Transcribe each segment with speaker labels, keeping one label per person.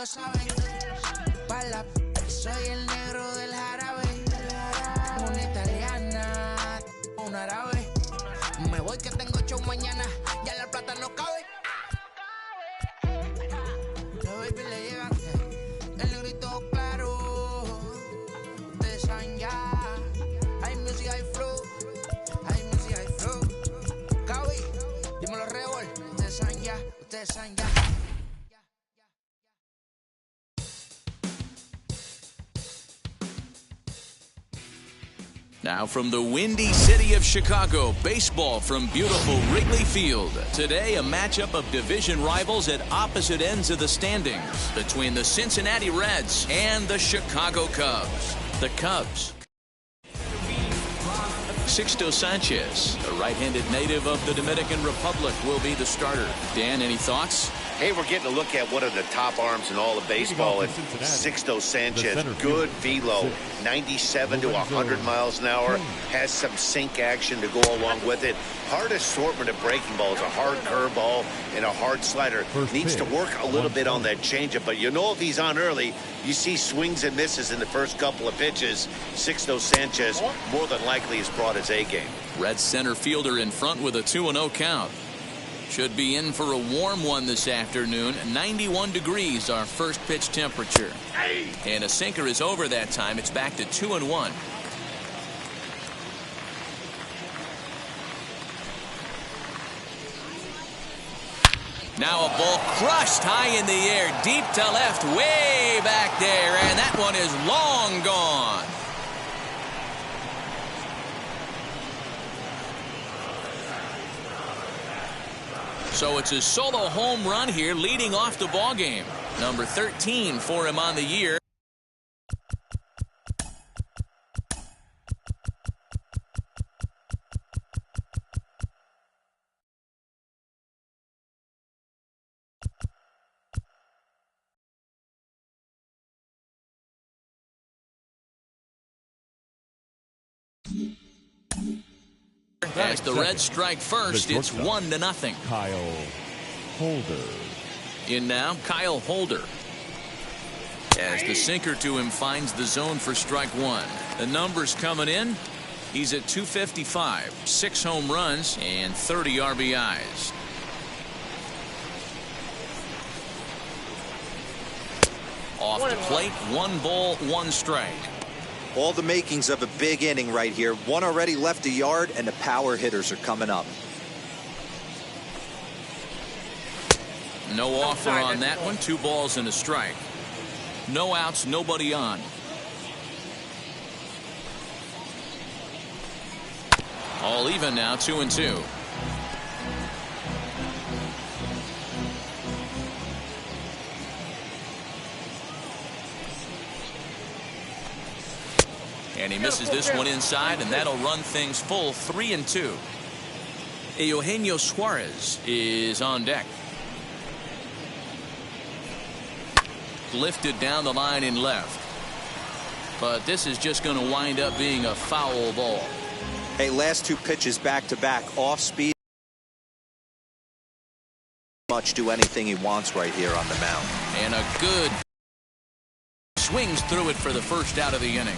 Speaker 1: lo saben. Pala, soy el negro del jarabe. Una italiana, un árabe. Me voy que tengo show mañana, ya la plata no cabe. Los baby le llegan, el negrito claro. Ustedes saben ya, hay music, hay flow. Hay music, hay flow. Cabi, dímelo Rebol, ustedes saben ya, ustedes saben ya.
Speaker 2: Now from the windy city of Chicago, baseball from beautiful Wrigley Field. Today, a matchup of division rivals at opposite ends of the standings between the Cincinnati Reds and the Chicago Cubs. The Cubs. Sixto Sanchez, a right-handed native of the Dominican Republic, will be the starter. Dan, any thoughts?
Speaker 3: Hey, we're getting a look at one of the top arms in all of baseball, and Sixto Sanchez, good velo, 97 to 100 miles an hour, has some sink action to go along with it. Hard assortment of breaking balls, a hard curveball and a hard slider. Needs to work a little bit on that changeup, but you know if he's on early, you see swings and misses in the first couple of pitches. Sixto Sanchez more than likely has brought his A game.
Speaker 2: Red center fielder in front with a 2-0 count. Should be in for a warm one this afternoon. 91 degrees, our first pitch temperature. And a sinker is over that time. It's back to 2-1. Now a ball crushed high in the air, deep to left, way back there, and that one is long gone. So it's a solo home run here, leading off the ball game. Number 13 for him on the year. As the Reds strike first, it's 1-0.
Speaker 4: Kyle Holder.
Speaker 2: In now, Kyle Holder. As the sinker to him finds the zone for strike one. The numbers coming in. He's at 255, 6 home runs, and 30 RBIs. Off the plate, 1 ball, 1 strike.
Speaker 5: All the makings of a big inning right here. One already left a yard, and the power hitters are coming up.
Speaker 2: No offer on that one. 2 balls and a strike. No outs, nobody on. All even now, 2-2. And he misses this one inside, and that'll run things full 3-2. Eugenio Suarez is on deck. Lifted down the line in left. But this is just going to wind up being a foul ball.
Speaker 5: Hey, last 2 pitches back-to-back, off speed. Much do anything he wants right here on the mound.
Speaker 2: And a good swings through it for the first out of the inning.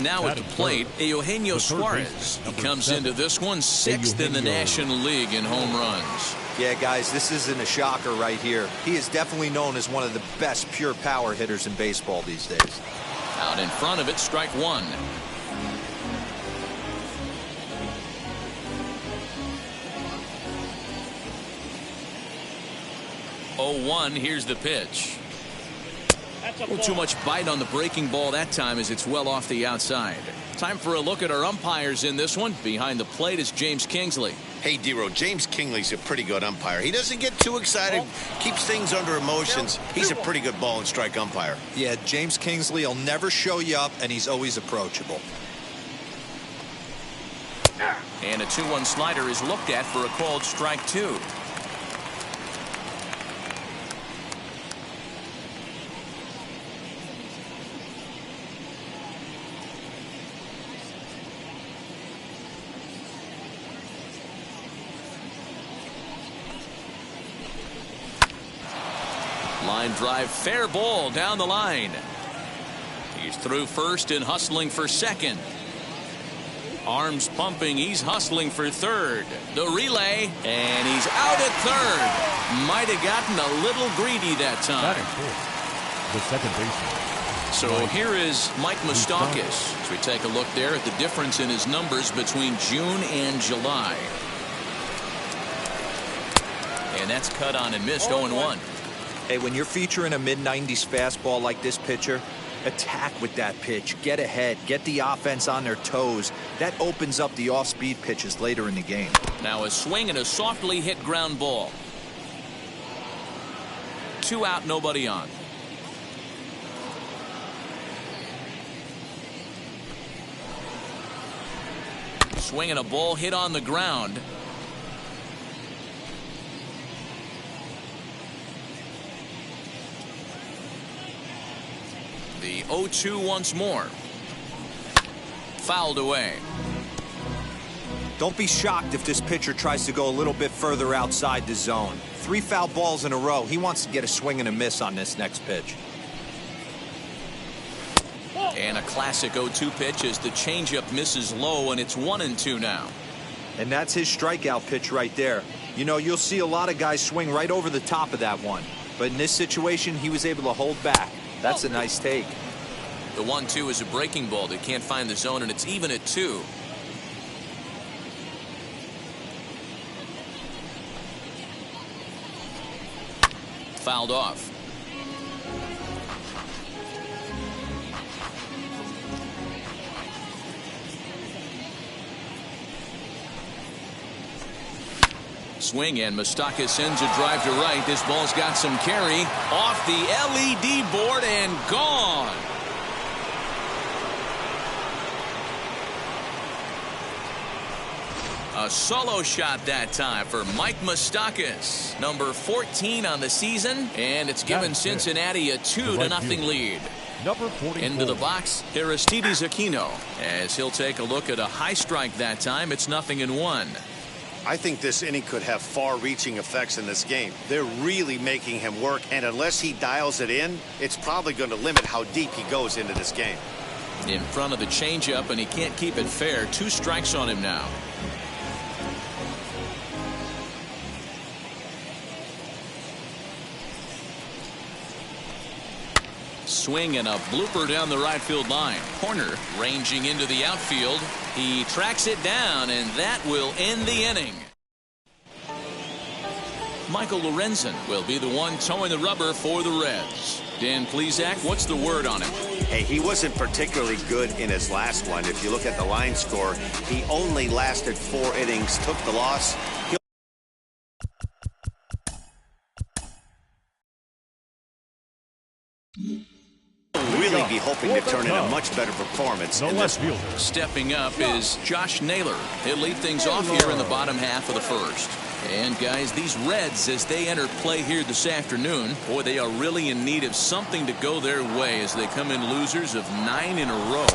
Speaker 2: Now at the plate, Eugenio Suarez. He comes into this one 6th in the National League in home runs.
Speaker 5: Yeah, guys, this isn't a shocker right here. He is definitely known as one of the best pure power hitters in baseball these days.
Speaker 2: Out in front of it, strike one. Oh, 1, here's the pitch. A little too much bite on the breaking ball that time as it's well off the outside. Time for a look at our umpires in this one. Behind the plate is James Kingsley.
Speaker 3: Hey, D-Row, James Kingsley's a pretty good umpire. He doesn't get too excited, keeps things under emotions. He's a pretty good ball and strike umpire.
Speaker 5: Yeah, James Kingsley will never show you up, and he's always approachable.
Speaker 2: And a 2-1 slider is looked at for a called strike 2. Line drive, fair ball down the line. He's through first and hustling for second. Arms pumping, he's hustling for third. The relay, and he's out at third. Might have gotten a little greedy that time.
Speaker 4: The second baseman.
Speaker 2: So here is Mike Moustakas as we take a look there at the difference in his numbers between June and July. And that's cut on and missed, 0-1.
Speaker 5: Hey, when you're featuring a mid-90s fastball like this pitcher, attack with that pitch. Get ahead. Get the offense on their toes. That opens up the off-speed pitches later in the game.
Speaker 2: Now a swing and a softly hit ground ball. 2 out, nobody on. Swing and a ball hit on the ground. The 0-2 once more. Fouled away.
Speaker 5: Don't be shocked if this pitcher tries to go a little bit further outside the zone. 3 foul balls in a row. He wants to get a swing and a miss on this next pitch.
Speaker 2: And a classic 0-2 pitch as the changeup misses low, and it's 1-2 now.
Speaker 5: And that's his strikeout pitch right there. You know, you'll see a lot of guys swing right over the top of that one. But in this situation, he was able to hold back. That's a nice take.
Speaker 2: The 1-2 is a breaking ball that can't find the zone, and it's even at 2. Fouled off. Swing, and Moustakas sends a drive to right. This ball's got some carry. Off the LED board and gone. A solo shot that time for Mike Moustakas, number 14 on the season, and it's given Cincinnati a 2-0 lead.
Speaker 4: Number 44.
Speaker 2: Into the box, Aristides Aquino, as he'll take a look at a high strike that time. It's 0-1.
Speaker 3: I think this inning could have far-reaching effects in this game. They're really making him work, and unless he dials it in, it's probably going to limit how deep he goes into this game.
Speaker 2: In front of the changeup, and he can't keep it fair. 2 strikes on him now. Swing and a blooper down the right field line. Corner ranging into the outfield. He tracks it down, and that will end the inning. Michael Lorenzen will be the one towing the rubber for the Reds. Dan Plesac, what's the word on him?
Speaker 3: Hey, he wasn't particularly good in his last one. If you look at the line score, he only lasted 4 innings, took the loss. Really be hoping to turn in a much better performance in this one.
Speaker 2: Stepping up is Josh Naylor. He'll lead things off here in the bottom half of the first. And guys, these Reds, as they enter play here this afternoon, boy, they are really in need of something to go their way as they come in losers of 9 in a row.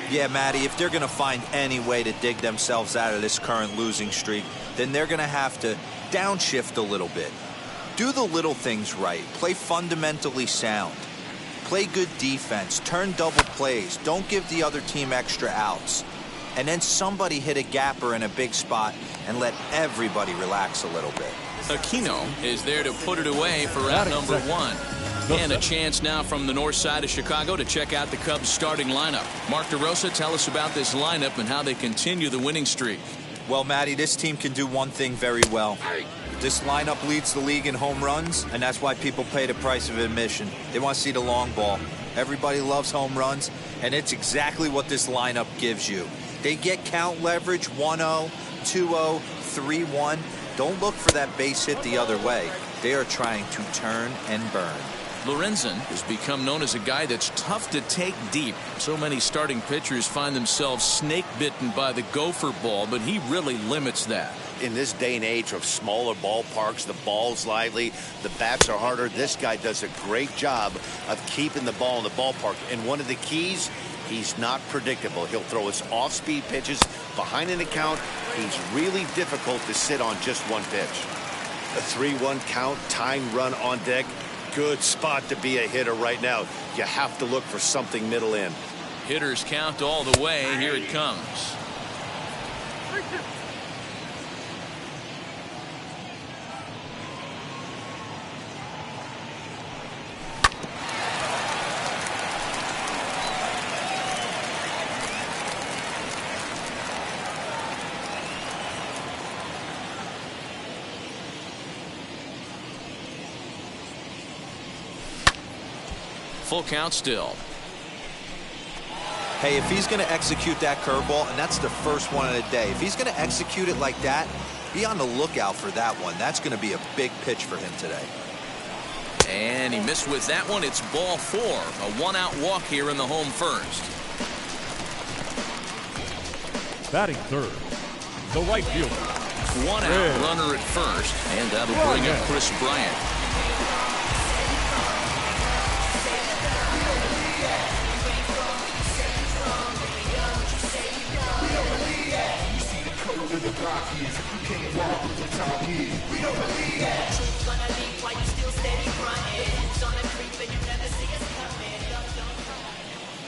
Speaker 5: Yeah, Matty, if they're going to find any way to dig themselves out of this current losing streak, then they're going to have to downshift a little bit. Do the little things right. Play fundamentally sound. Play good defense. Turn double plays. Don't give the other team extra outs. And then somebody hit a gapper in a big spot and let everybody relax a little bit.
Speaker 2: Aquino is there to put it away for out number 1. And a chance now from the north side of Chicago to check out the Cubs starting lineup. Mark DeRosa, tell us about this lineup and how they continue the winning streak.
Speaker 5: Well, Matty, this team can do one thing very well. This lineup leads the league in home runs, and that's why people pay the price of admission. They want to see the long ball. Everybody loves home runs, and it's exactly what this lineup gives you. They get count leverage 1-0, 2-0, 3-1. Don't look for that base hit the other way. They are trying to turn and burn.
Speaker 2: Lorenzen has become known as a guy that's tough to take deep. So many starting pitchers find themselves snake bitten by the gopher ball, but he really limits that.
Speaker 3: In this day and age of smaller ballparks, the ball's lively, the bats are harder. This guy does a great job of keeping the ball in the ballpark. And one of the keys, he's not predictable. He'll throw his off-speed pitches behind an account. He's really difficult to sit on just one pitch. A 3-1 count, tying run on deck. Good spot to be a hitter right now. You have to look for something middle in.
Speaker 2: Hitters count all the way. Here it comes. Full count still.
Speaker 5: Hey, if he's going to execute that curveball, and that's the first one of the day, if he's going to execute it like that, be on the lookout for that one. That's going to be a big pitch for him today.
Speaker 2: And he missed with that one. It's ball 4. A one-out walk here in the home first.
Speaker 4: Batting third, the right fielder.
Speaker 2: One-out runner at first, and that'll bring up Chris Bryant.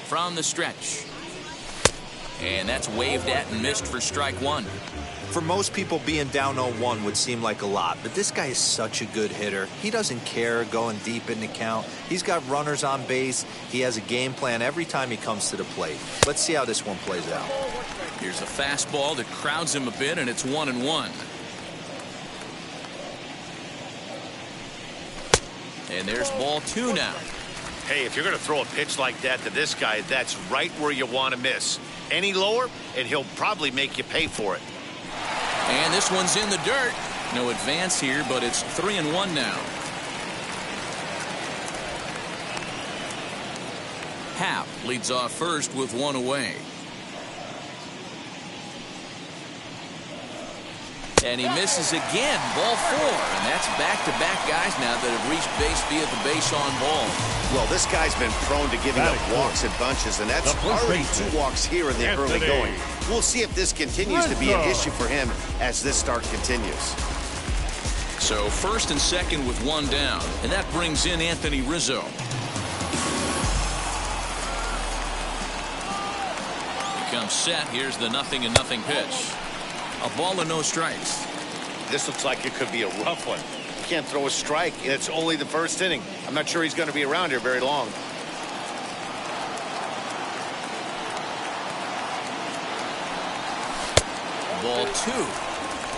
Speaker 2: From the stretch. And that's waved at and missed for strike 1.
Speaker 5: For most people, being down 0-1 would seem like a lot, but this guy is such a good hitter. He doesn't care going deep in the count. He's got runners on base. He has a game plan every time he comes to the plate. Let's see how this one plays out.
Speaker 2: Here's a fastball that crowds him a bit, and it's 1-1. And there's ball 2 now.
Speaker 3: Hey, if you're going to throw a pitch like that to this guy, that's right where you want to miss. Any lower, and he'll probably make you pay for it.
Speaker 2: And this one's in the dirt. No advance here, but it's 3-1 now. Happ leads off first with 1 away. And he misses again. Ball 4. And that's back-to-back guys now that have reached base via the base on ball.
Speaker 3: Well, this guy's been prone to giving up walks and bunches, and that's already 2 walks here in the early going. We'll see if this continues to be an issue for him as this start continues.
Speaker 2: So first and second with 1 down. And that brings in Anthony Rizzo. He comes set. Here's the 0-0 pitch. A ball and no strikes.
Speaker 3: This looks like it could be a rough one. You can't throw a strike, and it's only the first inning. I'm not sure he's going to be around here very long.
Speaker 2: Ball 2.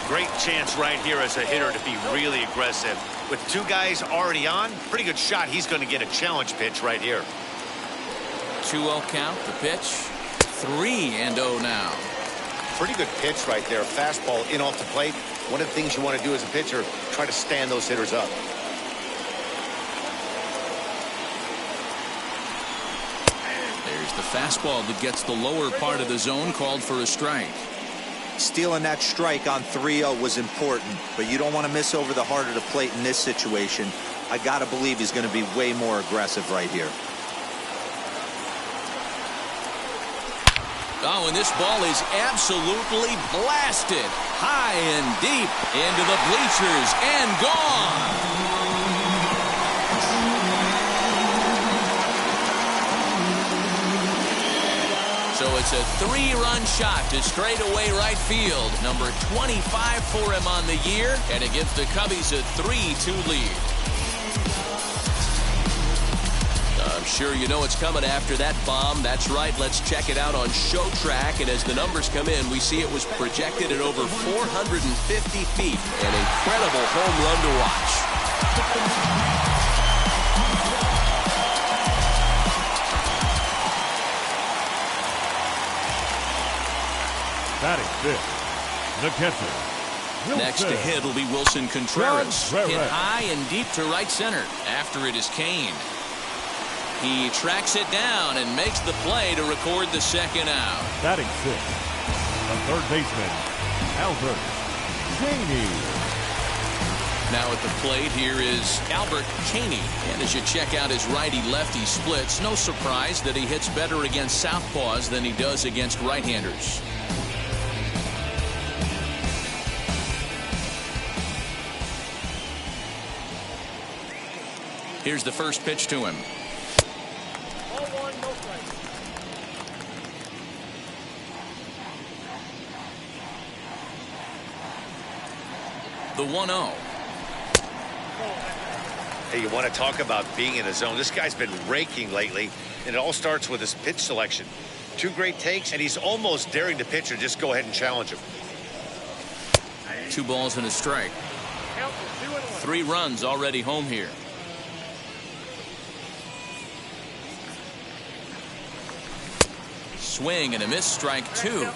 Speaker 3: Great chance right here as a hitter to be really aggressive. With 2 guys already on, pretty good shot. He's going to get a challenge pitch right here.
Speaker 2: 2-0 count. The pitch. 3-0 now.
Speaker 3: Pretty good pitch right there. Fastball in off the plate. One of the things you want to do as a pitcher, try to stand those hitters up.
Speaker 2: There's the fastball that gets the lower part of the zone, called for a strike.
Speaker 5: Stealing that strike on 3-0 was important, but you don't want to miss over the heart of the plate in this situation. I got to believe he's going to be way more aggressive right here.
Speaker 2: Oh, and this ball is absolutely blasted high and deep into the bleachers and gone. So it's a 3-run shot to straightaway right field. Number 25 for him on the year, and it gives the Cubbies a 3-2 lead. I'm sure you know what's coming after that bomb. That's right. Let's check it out on Show Track. And as the numbers come in, we see it was projected at over 450 feet. An incredible home run to watch.
Speaker 4: Batting fifth, the catcher. Wilson.
Speaker 2: Next to hit will be Wilson Contreras. Hit high and deep to right center. After it is Kane. He tracks it down and makes the play to record the second out.
Speaker 4: Batting sixth, the third baseman, Albert Cheney.
Speaker 2: Now at the plate, here is Albert Cheney. And as you check out his righty-lefty splits, no surprise that he hits better against southpaws than he does against right-handers. Here's the first pitch to him. The 1-0.
Speaker 3: Hey, you want to talk about being in a zone? This guy's been raking lately, and it all starts with his pitch selection. 2 great takes, and he's almost daring the pitcher just go ahead and challenge him.
Speaker 2: 2 balls and a strike. 3 runs already home here. Swing and a miss, strike 2.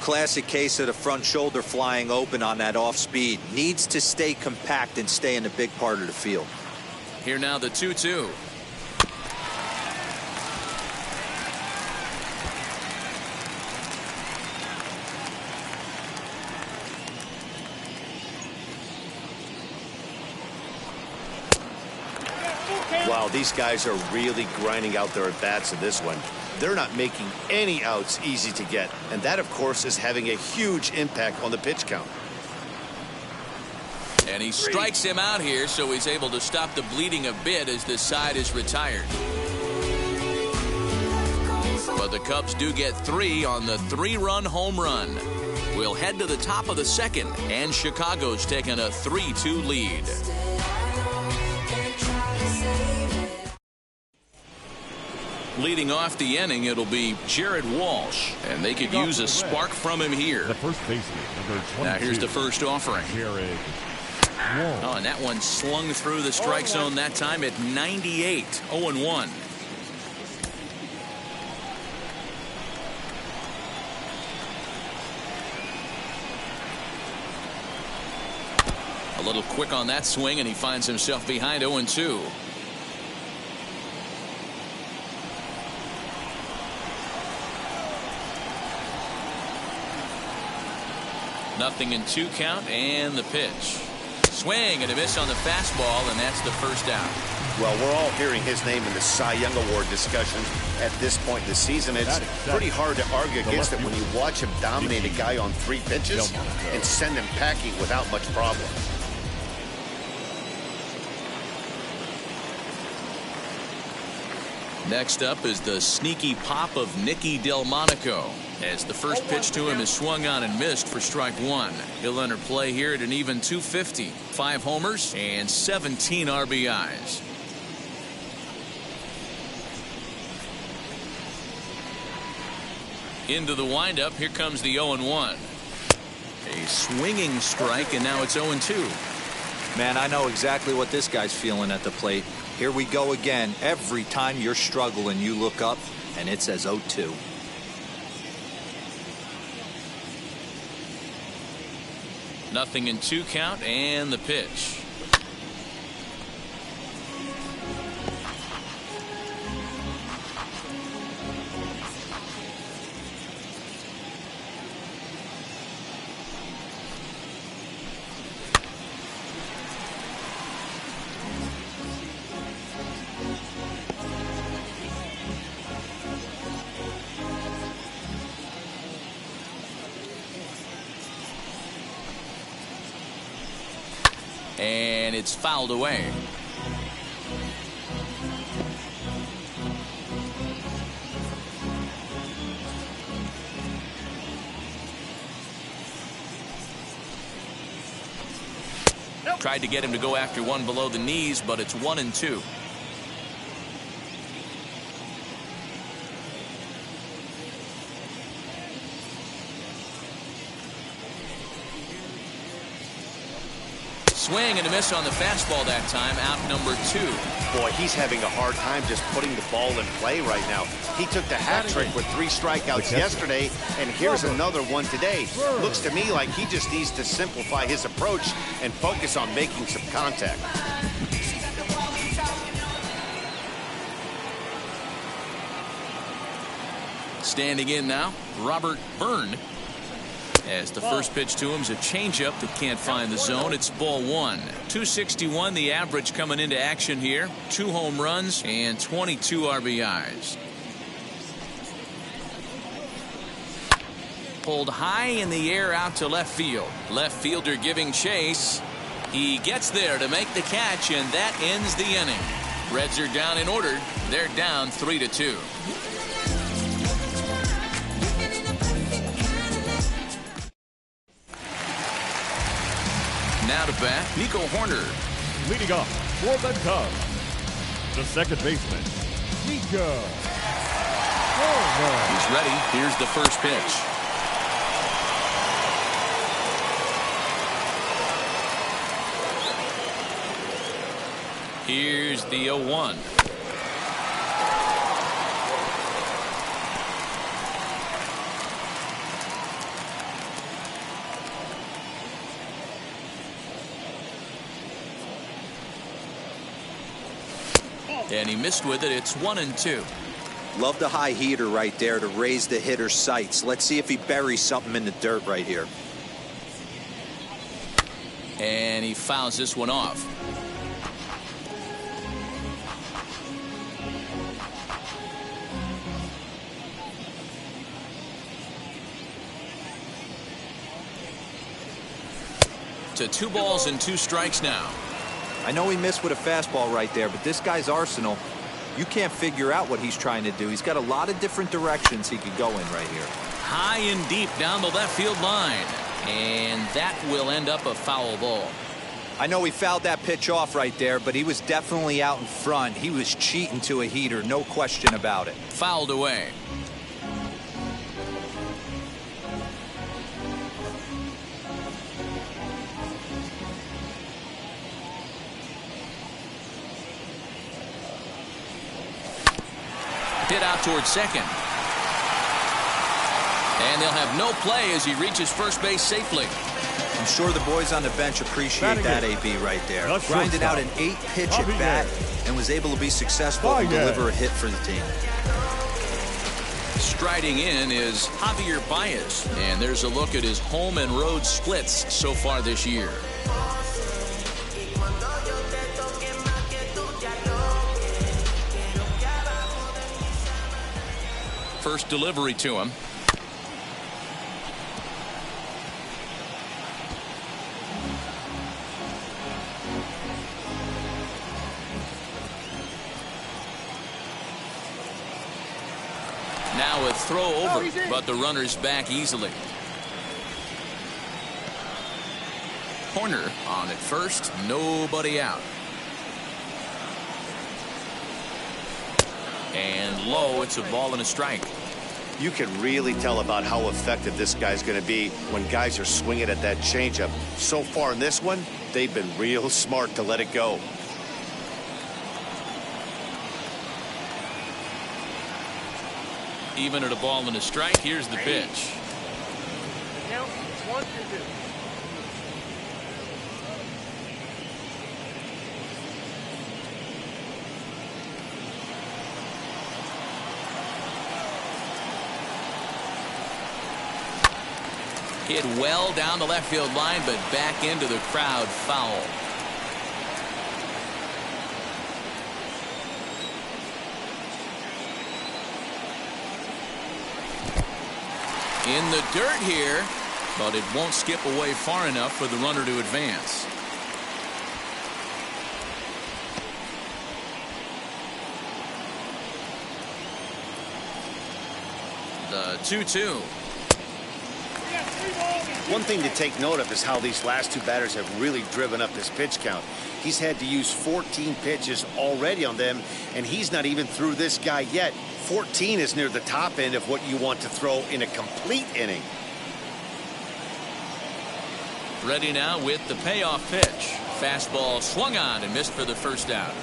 Speaker 5: Classic case of the front shoulder flying open on that off speed. Needs to stay compact and stay in the big part of the field.
Speaker 2: Here now the 2-2.
Speaker 3: Wow, these guys are really grinding out their at-bats in this one. They're not making any outs easy to get, and that, of course, is having a huge impact on the pitch count.
Speaker 2: And he strikes him out here, so he's able to stop the bleeding a bit as this side is retired. But the Cubs do get 3 on the 3-run home run. We'll head to the top of the second, and Chicago's taking a 3-2 lead. Leading off the inning, it'll be Jared Walsh, and they could use a spark from him here.
Speaker 4: The first baseman, number 22.
Speaker 2: Now here's the first offering.
Speaker 4: Jared Walsh.
Speaker 2: Oh, and that one slung through the strike zone that time at 98. 0-1. A little quick on that swing, and he finds himself behind 0-2. Nothing in 2 count, and the pitch. Swing and a miss on the fastball, and that's the first out.
Speaker 3: Well, we're all hearing his name in the Cy Young Award discussion at this point in the season. It's pretty hard to argue against it when you watch him dominate a guy on 3 pitches and send him packing without much problem.
Speaker 2: Next up is the sneaky pop of Nicky Delmonico, as the first pitch to him is swung on and missed for strike 1. He'll enter play here at an even 250. 5 homers and 17 RBIs. Into the windup, here comes the 0-1. A swinging strike, and now it's 0-2.
Speaker 5: Man, I know exactly what this guy's feeling at the plate. Here we go again. Every time you're struggling, you look up, and it says 0-2.
Speaker 2: Nothing in 2 count, and the pitch. And it's fouled away. Tried to get him to go after one below the knees, but it's 1-2. Swing and a miss on the fastball that time. Out number 2.
Speaker 3: Boy, he's having a hard time just putting the ball in play right now. He took the hat trick with 3 strikeouts yesterday, and here's another one today. Looks to me like he just needs to simplify his approach and focus on making some contact.
Speaker 2: Standing in now, Robert Byrne. As the first pitch to him is a changeup that can't find the zone. It's ball 1. 261 the average coming into action here. 2 home runs and 22 RBIs. Pulled high in the air out to left field. Left fielder giving chase. He gets there to make the catch, and that ends the inning. Reds are down in order. They're down 3-2. Now to bat, Nico Horner.
Speaker 4: Leading off for the Cubs, the second baseman, Nico Horner.
Speaker 2: He's ready. Here's the first pitch. Here's the 0-1. And he missed with it. It's 1-2.
Speaker 5: Love the high heater right there to raise the hitter's sights. Let's see if he buries something in the dirt right here.
Speaker 2: And he fouls this one off. To 2 balls and 2 strikes now.
Speaker 5: I know he missed with a fastball right there, but this guy's arsenal, you can't figure out what he's trying to do. He's got a lot of different directions he could go in right here.
Speaker 2: High and deep down the left field line. And that will end up a foul ball.
Speaker 5: I know he fouled that pitch off right there, but he was definitely out in front. He was cheating to a heater, no question about it.
Speaker 2: Fouled away. Hit out towards second. And they'll have no play as he reaches first base safely.
Speaker 5: I'm sure the boys on the bench appreciate that, AB, right there. Grinded out an 8-pitch at bat and was able to be successful and deliver a hit for the team.
Speaker 2: Striding in is Javier Baez. And there's a look at his home and road splits so far this year. First delivery to him. Now a throw over, but the runner's back easily. Horner on at first, nobody out. And low, it's a ball and a strike.
Speaker 3: You can really tell about how effective this guy's going to be when guys are swinging at that changeup. So far in this one, they've been real smart to let it go.
Speaker 2: Even at a ball and a strike, here's the pitch.
Speaker 6: Now, 1-2.
Speaker 2: Hit well down the left field line, but back into the crowd, foul. In the dirt here, but it won't skip away far enough for the runner to advance. The 2-2.
Speaker 3: One thing to take note of is how these last 2 batters have really driven up this pitch count. He's had to use 14 pitches already on them, and he's not even through this guy yet. 14 is near the top end of what you want to throw in a complete inning.
Speaker 2: Ready now with the payoff pitch. Fastball swung on and missed for the first out.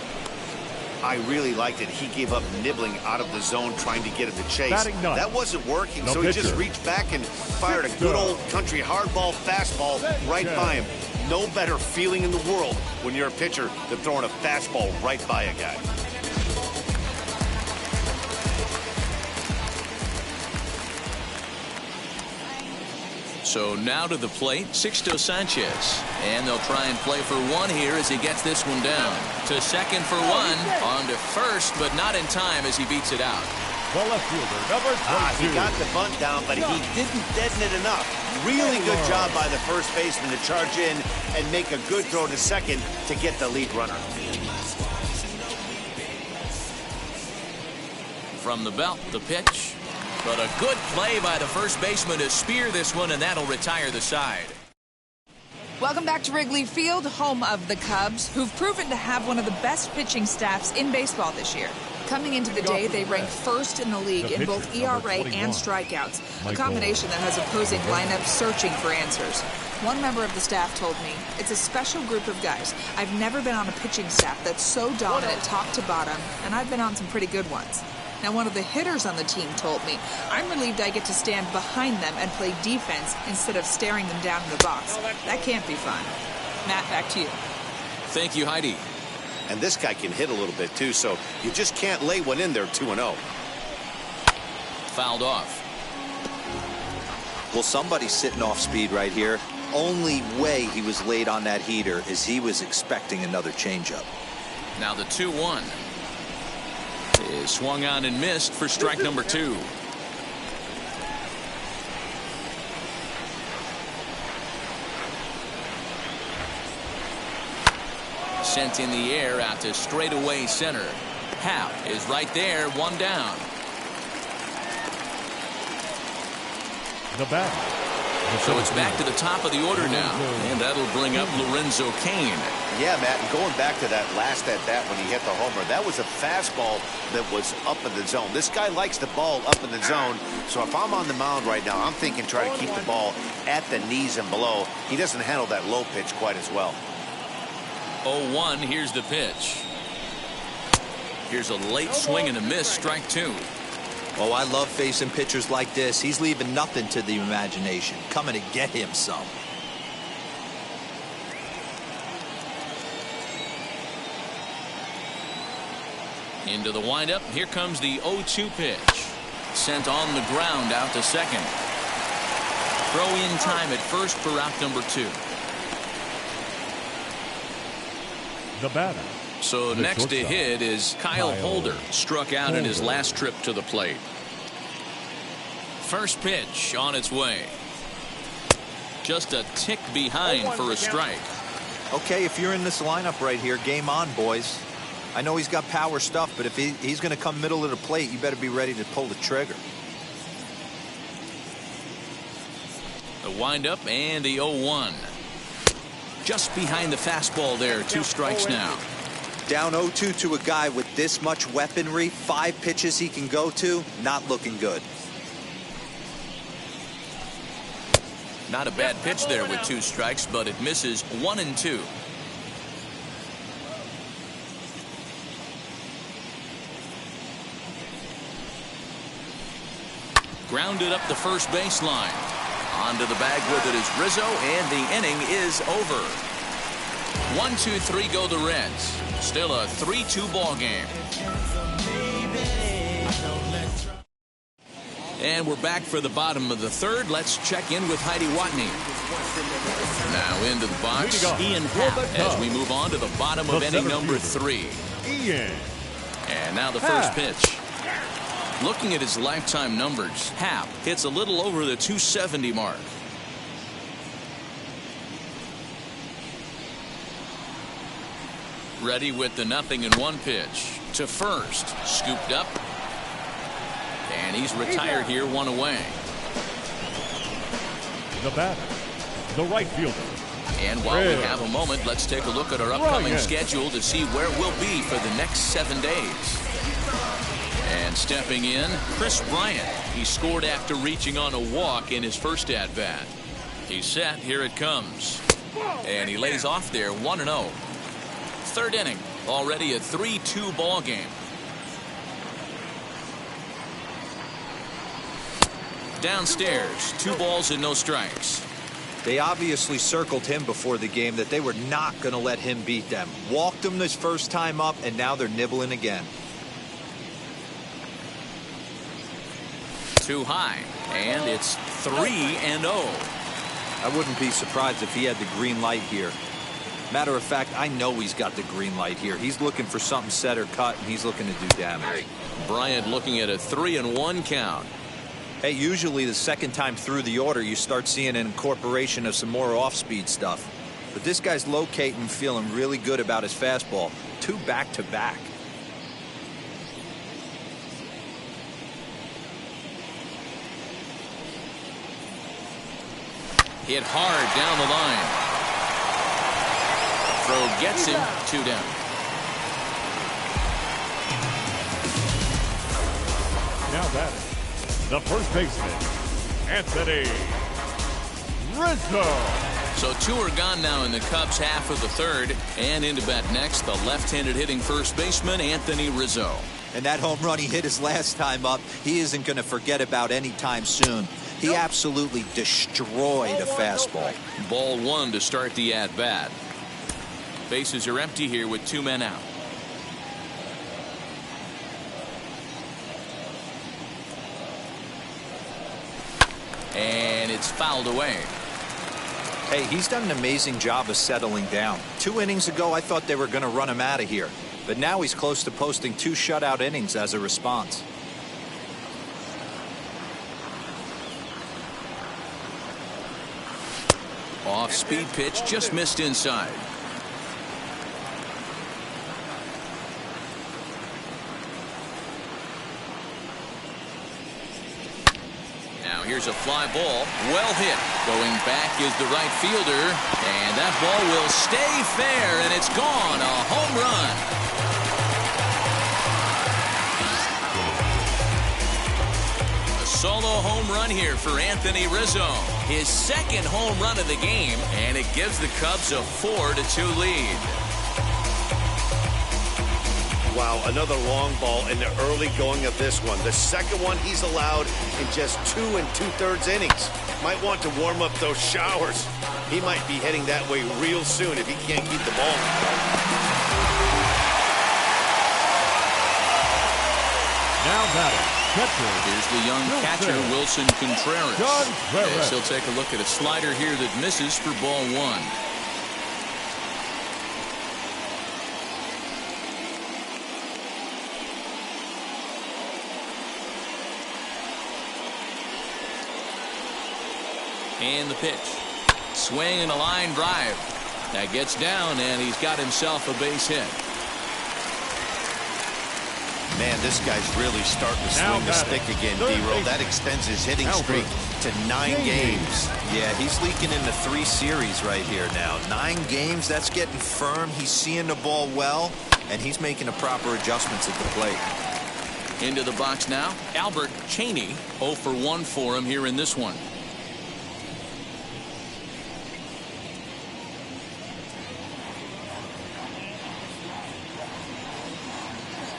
Speaker 3: I really liked it. He gave up nibbling out of the zone trying to get at the chase. That wasn't working, so he just reached back and fired a good old country hardball fastball right by him. No better feeling in the world when you're a pitcher than throwing a fastball right by a guy.
Speaker 2: So now to the plate, Sixto Sanchez. And they'll try and play for 1 here as he gets this one down. To second for 1. On to first, but not in time as he beats it out.
Speaker 4: The left fielder, number 22.
Speaker 3: He got the bunt down, but he didn't deaden it enough. Really good job by the first baseman to charge in and make a good throw to second to get the lead runner.
Speaker 2: From the belt, the pitch. But a good play by the first baseman to spear this one, and that'll retire the side.
Speaker 7: Welcome back to Wrigley Field, home of the Cubs, who've proven to have one of the best pitching staffs in baseball this year. Coming into the day, they rank first in the league in both ERA and strikeouts, a combination that has opposing lineups searching for answers. One member of the staff told me, "It's a special group of guys. I've never been on a pitching staff that's so dominant top to bottom, and I've been on some pretty good ones." Now, one of the hitters on the team told me, "I'm relieved I get to stand behind them and play defense instead of staring them down in the box. That can't be fun." Matt, back to you.
Speaker 2: Thank you, Heidi.
Speaker 3: And this guy can hit a little bit, too, so you just can't lay one in there 2-0.
Speaker 2: Fouled off.
Speaker 5: Well, somebody's sitting off speed right here. Only way he was late on that heater is he was expecting another changeup.
Speaker 2: Now the 2-1 is swung on and missed for strike number 2. Sent in the air out to straightaway center. Happ is right there, one down.
Speaker 4: The bat.
Speaker 2: So it's back to the top of the order now, and that'll bring up Lorenzo Cain.
Speaker 3: Yeah, Matt, and going back to that last at-bat when he hit the homer, that was a fastball that was up in the zone. This guy likes the ball up in the zone, so if I'm on the mound right now, I'm thinking try to keep the ball at the knees and below. He doesn't handle that low pitch quite as well.
Speaker 2: 0-1, here's the pitch. Here's a late swing and a miss, strike 2.
Speaker 5: Oh, I love facing pitchers like this. He's leaving nothing to the imagination, coming to get him some.
Speaker 2: Into the windup. Here comes the 0-2 pitch. Sent on the ground out to second. Throw in time at first for out number 2.
Speaker 4: The batter.
Speaker 2: So next to hit is Kyle Holder. Struck out in his last trip to the plate. First pitch on its way. Just a tick behind for a strike.
Speaker 5: Okay, if you're in this lineup right here, game on, boys. I know he's got power stuff, but if he's going to come middle of the plate, you better be ready to pull the trigger.
Speaker 2: The windup and the 0-1. Just behind the fastball there. 2 strikes now.
Speaker 5: Down 0-2 to a guy with this much weaponry, 5 pitches he can go to, not looking good.
Speaker 2: Not a bad pitch there with 2 strikes, but it misses 1 and 2. Grounded up the first baseline. Onto the bag with it is Rizzo, and the inning is over. 1-2-3 go the Reds. Still a 3-2 ball game. And we're back for the bottom of the third. Let's check in with Heidi Watney. Now into the box, Ian Happ, as we move on to the bottom of inning number 3.
Speaker 4: Ian.
Speaker 2: And now the first pitch. Looking at his lifetime numbers, Happ hits a little over the 270 mark. Ready with the 0-1 pitch. To first. Scooped up. And he's retired here, 1 away.
Speaker 4: The batter. The right fielder.
Speaker 2: And while we have a moment, let's take a look at our upcoming schedule to see where we'll be for the next 7 days. And stepping in, Chris Bryant. He scored after reaching on a walk in his first at-bat. He's set. Here it comes. And he lays off there, 1-0. Third inning. Already a 3-2 ball game. Downstairs, 2 balls and no strikes.
Speaker 5: They obviously circled him before the game that they were not going to let him beat them. Walked him this first time up, and now they're nibbling again.
Speaker 2: Too high, and it's 3-0.
Speaker 5: I wouldn't be surprised if he had the green light here. Matter of fact, I know he's got the green light here. He's looking for something set or cut, and he's looking to do damage.
Speaker 2: Bryant looking at a 3-1 count.
Speaker 5: Hey, usually the second time through the order, you start seeing an incorporation of some more off-speed stuff. But this guy's locating, feeling really good about his fastball. 2 back-to-back.
Speaker 2: Hit hard down the line. Throw gets him. 2 down.
Speaker 4: Now batting, the first baseman, Anthony Rizzo.
Speaker 2: So 2 are gone now in the Cubs half of the third. And into bat next, the left-handed hitting first baseman, Anthony Rizzo.
Speaker 5: And that home run he hit his last time up, he isn't going to forget about anytime soon. He absolutely destroyed a fastball.
Speaker 2: Ball 1 to start the at-bat. Bases are empty here with 2 men out. And it's fouled away.
Speaker 5: Hey, he's done an amazing job of settling down. 2 innings ago, I thought they were going to run him out of here. But now he's close to posting 2 shutout innings as a response.
Speaker 2: Off-speed pitch, just missed inside. Now here's a fly ball, well hit. Going back is the right fielder, and that ball will stay fair, and it's gone. A home run. A solo home run here for Anthony Rizzo. His second home run of the game, and it gives the Cubs a 4-2 lead.
Speaker 3: Wow, another long ball in the early going of this one. The second one he's allowed in just 2 2/3 innings. Might want to warm up those showers. He might be heading that way real soon if he can't keep the ball.
Speaker 4: Now batting, catcher.
Speaker 2: Here's the young catcher, Wilson Contreras. Yes, he'll take a look at a slider here that misses for ball 1. And the pitch. Swing and a line drive. That gets down, and he's got himself a base hit.
Speaker 3: Man, this guy's really starting to swing the stick again, D-Roll. That extends his hitting streak to 9 games.
Speaker 5: Yeah, he's leaking into 3 series right here now. 9 games, that's getting firm. He's seeing the ball well, and he's making the proper adjustments at the plate.
Speaker 2: Into the box now, Albert Cheney. 0 for 1 for him here in this one.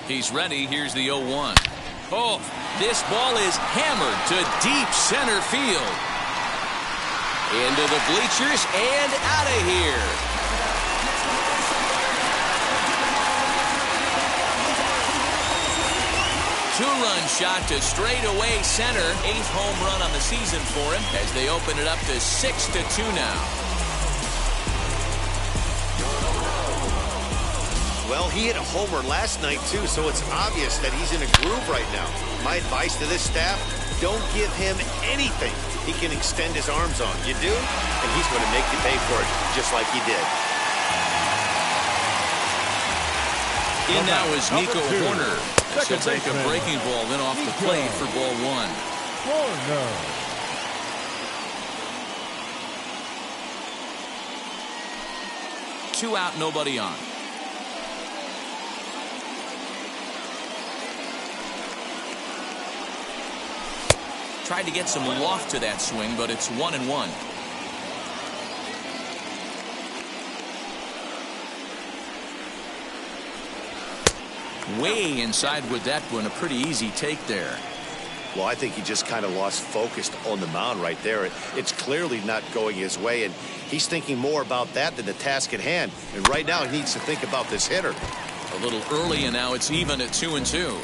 Speaker 2: He's ready. Here's the 0-1. Oh, this ball is hammered to deep center field. Into the bleachers and out of here. Two-run shot to straightaway center. 8th home run on the season for him as they open it up to 6-2 now.
Speaker 3: Well, he hit a homer last night, too, so it's obvious that he's in a groove right now. My advice to this staff, don't give him anything he can extend his arms on. You do, and he's going to make you pay for it, just like he did.
Speaker 2: In now is Nico Horner. He'll take a breaking ball, then off the plate for ball 1.
Speaker 4: Horner.
Speaker 2: Two out, nobody on. Tried to get some loft to that swing, but it's 1-1. Way inside with that one. A pretty easy take there.
Speaker 3: Well, I think he just kind of lost focus on the mound right there. It's clearly not going his way, and he's thinking more about that than the task at hand. And right now, he needs to think about this hitter.
Speaker 2: A little early, and now it's even at 2-2.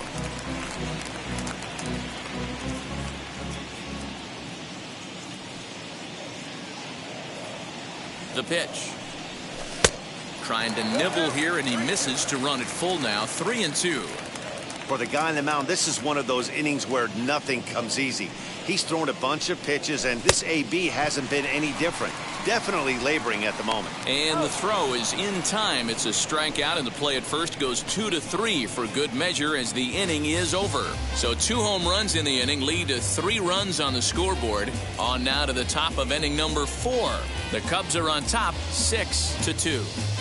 Speaker 2: The pitch. Trying to nibble here, and he misses to run it full now. 3-2.
Speaker 3: For the guy on the mound, this is one of those innings where nothing comes easy. He's thrown a bunch of pitches, and this AB hasn't been any different. Definitely laboring at the moment.
Speaker 2: And the throw is in time. It's a strikeout, and the play at first goes 2-3 for good measure as the inning is over. So 2 home runs in the inning lead to 3 runs on the scoreboard. On now to the top of inning number 4. The Cubs are on top 6-2.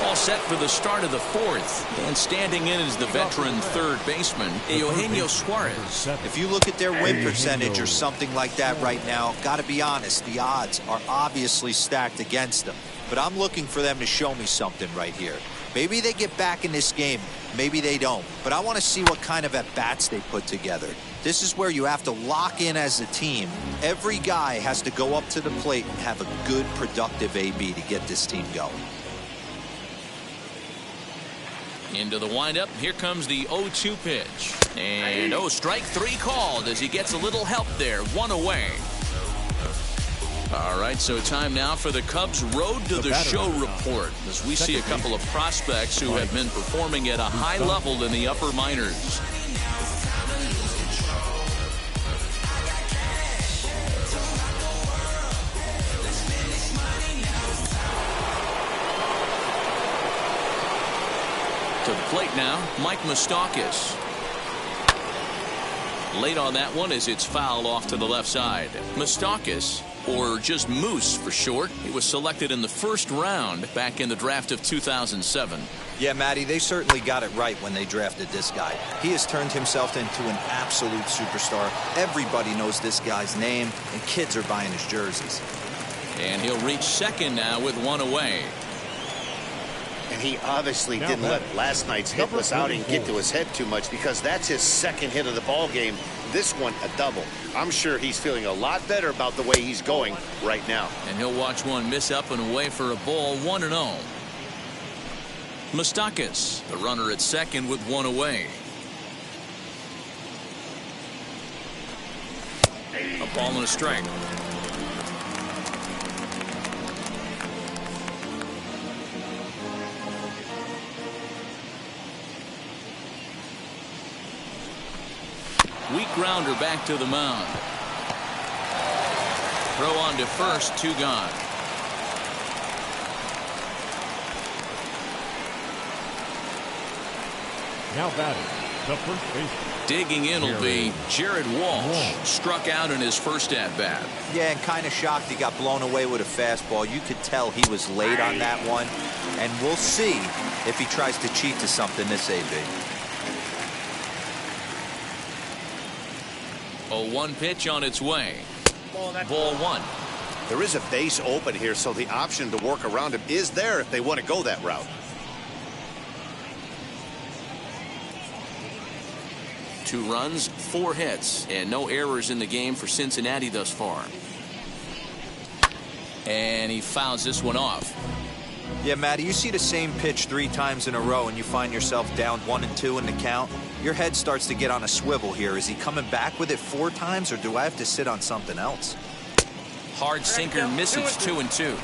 Speaker 2: All set for the start of the 4th, and standing in is the veteran third baseman Eugenio Suarez.
Speaker 5: If you look at their win percentage or something like that right now, got to be honest, the odds are obviously stacked against them. But I'm looking for them to show me something right here. Maybe they get back in this game, maybe they don't, but I want to see what kind of at-bats they put together. This is where you have to lock in as a team. Every guy has to go up to the plate and have a good, productive AB to get this team going.
Speaker 2: Into the windup. Here comes the 0-2 pitch. And strike 3 called as he gets a little help there. 1 away. All right, so time now for the Cubs Road to the Show report as we see a couple of prospects who have been performing at a high level in the upper minors. To the plate now, Mike Moustakas. Late on that one as it's fouled off to the left side. Moustakas, or just Moose for short, he was selected in the first round back in the draft of 2007.
Speaker 5: Yeah, Matty, they certainly got it right when they drafted this guy. He has turned himself into an absolute superstar. Everybody knows this guy's name, and kids are buying his jerseys.
Speaker 2: And he'll reach second now with 1 away.
Speaker 3: And he obviously didn't let last night's hitless outing get to his head too much, because that's his second hit of the ball game. This one a double. I'm sure he's feeling a lot better about the way he's going right now.
Speaker 2: And he'll watch one miss up and away for a ball. 1-0. Moustakas, the runner at second with 1 away. A ball and a strike. Weak grounder back to the mound. Throw on to first, 2 gone.
Speaker 4: Now batting, the first baseman.
Speaker 2: Digging in will be Jared Walsh. Struck out in his first at-bat.
Speaker 5: Yeah, and kind of shocked he got blown away with a fastball. You could tell he was late on that one. And we'll see if he tries to cheat to something this AB.
Speaker 2: 0-1 pitch on its way. Ball 1.
Speaker 3: There is a base open here, so the option to work around him is there if they want to go that route.
Speaker 2: 2 runs, 4 hits, and no errors in the game for Cincinnati thus far. And he fouls this one off.
Speaker 5: Yeah, Matty, you see the same pitch 3 times in a row and you find yourself down 1-2 in the count. Your head starts to get on a swivel here. Is he coming back with it 4 times, or do I have to sit on something else?
Speaker 2: Hard sinker misses. 2-2.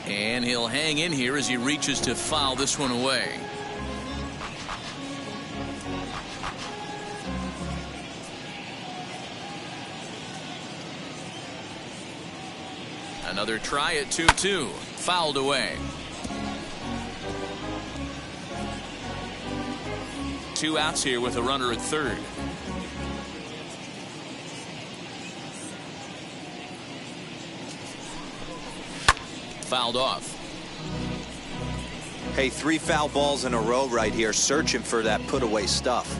Speaker 2: And he'll hang in here as he reaches to foul this one away. Another try at 2-2. Fouled away. 2 outs here with a runner at third. Fouled off.
Speaker 5: Hey, 3 foul balls in a row right here, searching for that put away stuff.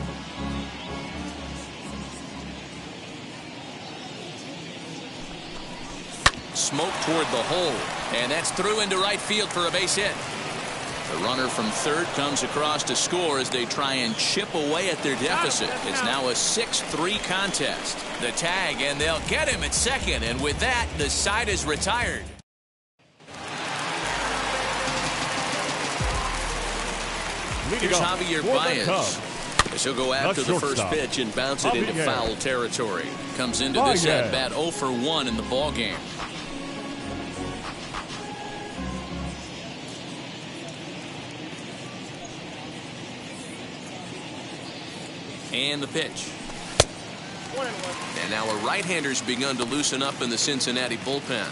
Speaker 2: Smoke toward the hole, and that's through into right field for a base hit. The runner from third comes across to score as they try and chip away at their deficit. It's now a 6-3 contest. The tag, and they'll get him at second, and with that, the side is retired. Here's Javier Baez. As he'll go after the first pitch and bounce it into foul territory. Comes into this at bat 0 for 1 in the ball game. And the pitch.
Speaker 6: 1-1.
Speaker 2: And now a right-hander's begun to loosen up in the Cincinnati bullpen.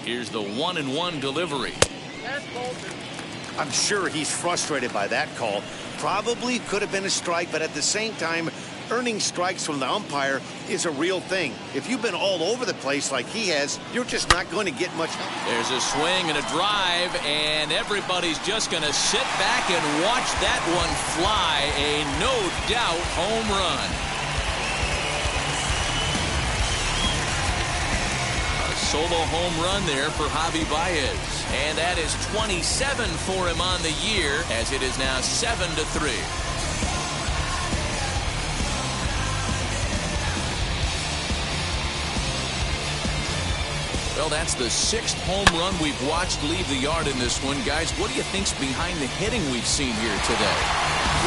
Speaker 2: Here's the 1-1 delivery.
Speaker 6: That's Bolton.
Speaker 3: I'm sure he's frustrated by that call. Probably could have been a strike, but at the same time, earning strikes from the umpire is a real thing. If you've been all over the place like he has, you're just not going to get much.
Speaker 2: There's a swing and a drive, and everybody's just going to sit back and watch that one fly. A no-doubt home run. Solo home run there for Javi Baez. And that is 27 for him on the year, as it is now 7-3. Well, that's the 6th home run we've watched leave the yard in this one. Guys, what do you think's behind the hitting we've seen here today?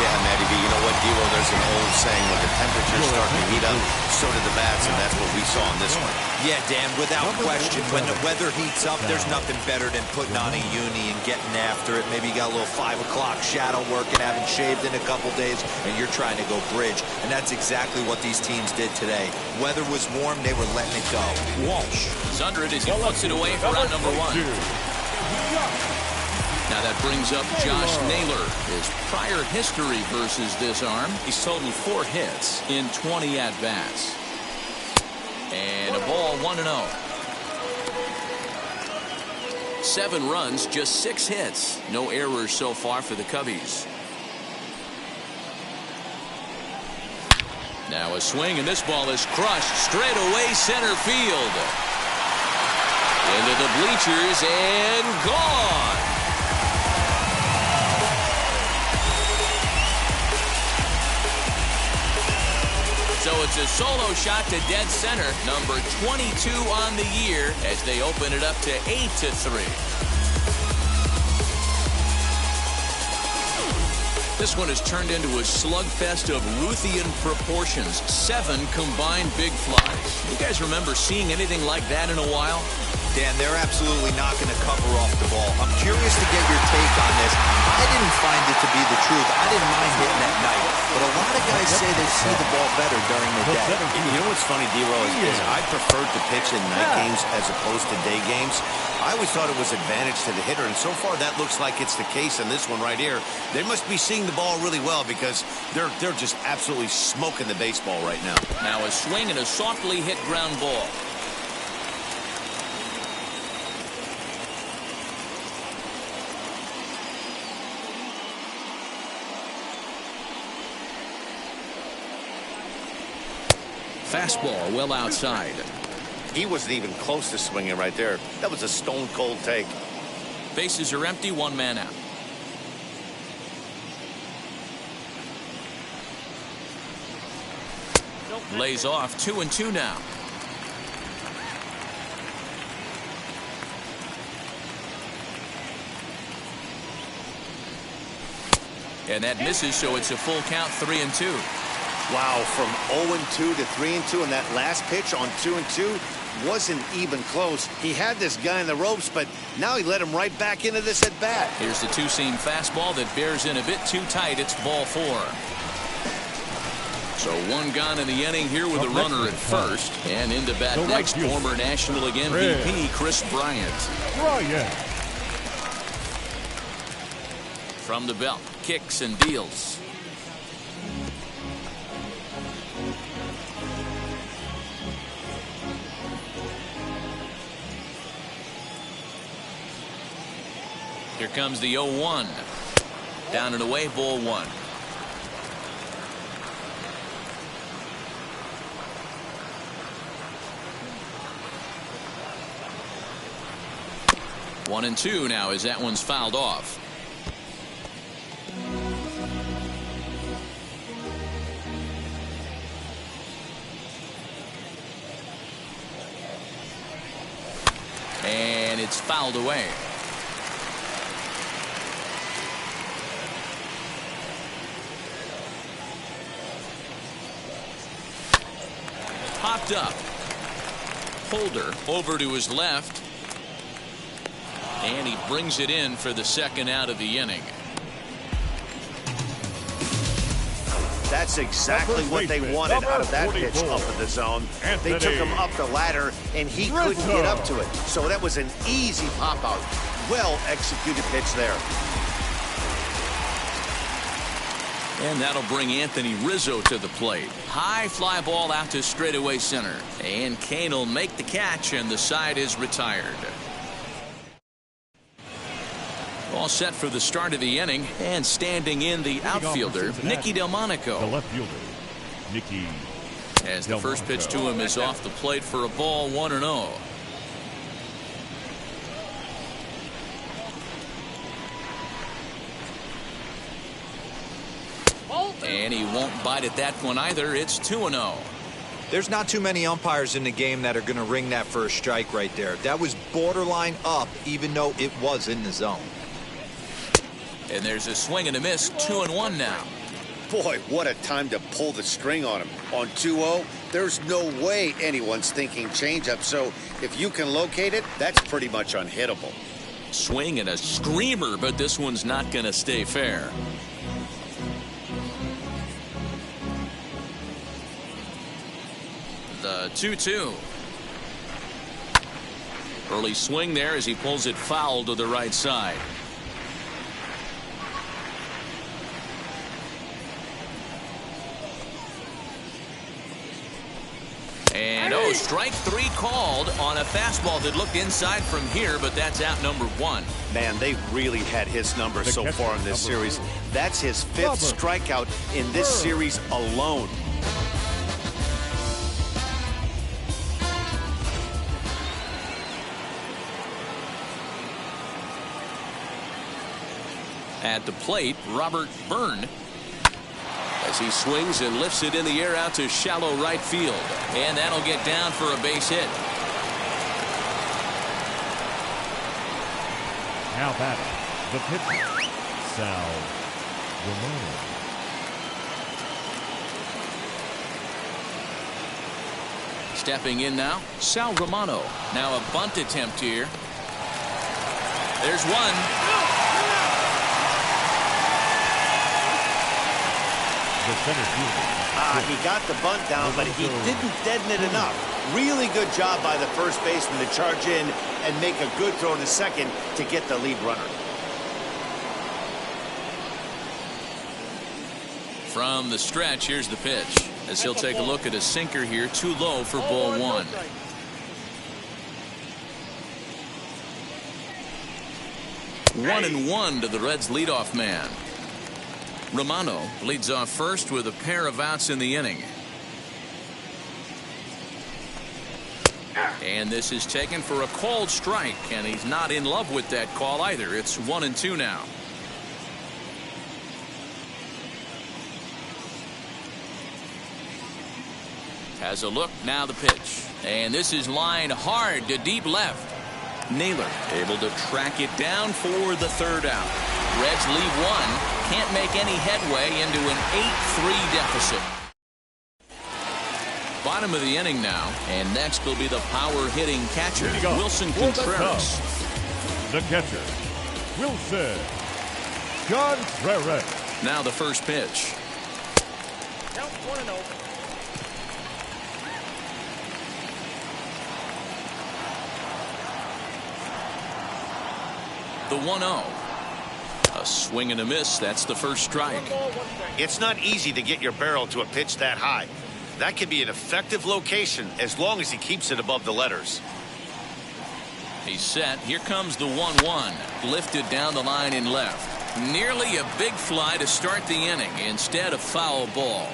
Speaker 3: Yeah, Matty B, you know what, Devo, there's an old saying, when the temperatures start to heat up, so do the bats, and that's what we saw in this one.
Speaker 5: Yeah, Dan, without question, when the weather heats up, there's nothing better than putting on a uni and getting after it. Maybe you got a little 5 o'clock shadow work and haven't shaved in a couple days, and you're trying to go bridge. And that's exactly what these teams did today. Weather was warm, they were letting it go. Walsh
Speaker 2: is under it as he puts it away for round number 1. Now that brings up Josh Naylor. His prior history versus this arm, he's totaled 4 hits in 20 at-bats. And a ball, 1-0. 7 runs, just 6 hits. No errors so far for the Cubbies. Now a swing, and this ball is crushed straight away center field. Into the bleachers and gone. So it's a solo shot to dead center, number 22 on the year, as they open it up to 8-3. This one has turned into a slugfest of Ruthian proportions. 7 combined big flies. You guys remember seeing anything like that in a while?
Speaker 5: Dan, they're absolutely not going to cover off the ball. I'm curious to get your take on this. I didn't find it to be the truth. I didn't mind hitting at night. But a lot of guys say they see the ball better during the day.
Speaker 3: You know what's funny, D-Roll, is I preferred to pitch in night games as opposed to day games. I always thought it was advantage to the hitter, and so far that looks like it's the case in this one right here. They must be seeing the ball really well because they're just absolutely smoking the baseball right now.
Speaker 2: Now a swing and a softly hit ground ball. Fastball well outside.
Speaker 3: He wasn't even close to swinging right there. That was a stone-cold take.
Speaker 2: Bases are empty, 1 man out. Lays off, 2-2 now. And that misses, so it's a full count, 3-2.
Speaker 3: Wow, from 0-2 to 3-2, and that last pitch on 2-2 wasn't even close. He had this guy in the ropes, but now he let him right back into this at bat.
Speaker 2: Here's the 2-seam fastball that bears in a bit too tight. It's ball 4. So 1 gone in the inning here with a runner at first, and into bat next, former National League MVP Chris Bryant. From the belt, kicks and deals. Here comes the 0-1. Down and away, ball 1. One and 2 now as that one's fouled off. And it's fouled away. Popped up. Holder over to his left. And he brings it in for the second out of the inning.
Speaker 3: That's exactly what they wanted out of that pitch up in the zone. They took him up the ladder, and he couldn't get up to it. So that was an easy pop-out. Well-executed pitch there.
Speaker 2: And that'll bring Anthony Rizzo to the plate. High fly ball out to straightaway center. And Kane will make the catch, and the side is retired. All set for the start of the inning, and standing in the outfielder, Nicky Delmonico.
Speaker 4: The left fielder, Nicky.
Speaker 2: As the first pitch to him is off the plate for a ball, 1-0. And he won't bite at that one either. It's 2-0.
Speaker 5: There's not too many umpires in the game that are going to ring that for a strike right there. That was borderline up, even though it was in the zone.
Speaker 2: And there's a swing and a miss, 2-1 now.
Speaker 3: Boy, what a time to pull the string on him. On 2-0, there's no way anyone's thinking changeup. So if you can locate it, that's pretty much unhittable.
Speaker 2: Swing and a screamer, but this one's not going to stay fair. The 2-2. Early swing there as he pulls it foul to the right side. And strike three called on a fastball that looked inside from here, but that's out number one.
Speaker 3: Man, they've really had his number so far in this series. That's his fifth strikeout in this series alone.
Speaker 2: At the plate, Robert Byrne, as he swings and lifts it in the air out to shallow right field. And that'll get down for a base hit.
Speaker 4: Now batting, the pitcher, Sal Romano.
Speaker 2: Stepping in now, Sal Romano. Now a bunt attempt here. There's one.
Speaker 3: He got the bunt down, but he didn't deaden it enough. Really good job by the first baseman to charge in and make a good throw to second to get the lead runner.
Speaker 2: From the stretch, here's the pitch. As he'll take a look at a sinker here, too low for ball one. One and one to the Reds' leadoff man. Romano leads off first with a pair of outs in the inning. And this is taken for a called strike, and he's not in love with that call either. It's 1-2 now. Has a look, now the pitch. And this is lined hard to deep left. Naylor able to track it down for the third out. Reds leave one. Can't make any headway into an 8-3 deficit. Bottom of the inning now, and next will be the power-hitting catcher, Wilson Contreras.
Speaker 4: The catcher, Wilson Contreras.
Speaker 2: Now the first pitch.
Speaker 6: Count 1-0.
Speaker 2: The 1-0. A swing and a miss. That's the first strike.
Speaker 3: It's not easy to get your barrel to a pitch that high. That can be an effective location as long as he keeps it above the letters.
Speaker 2: He's set. Here comes the 1-1. Lifted down the line in left. Nearly a big fly to start the inning. Instead, a foul ball.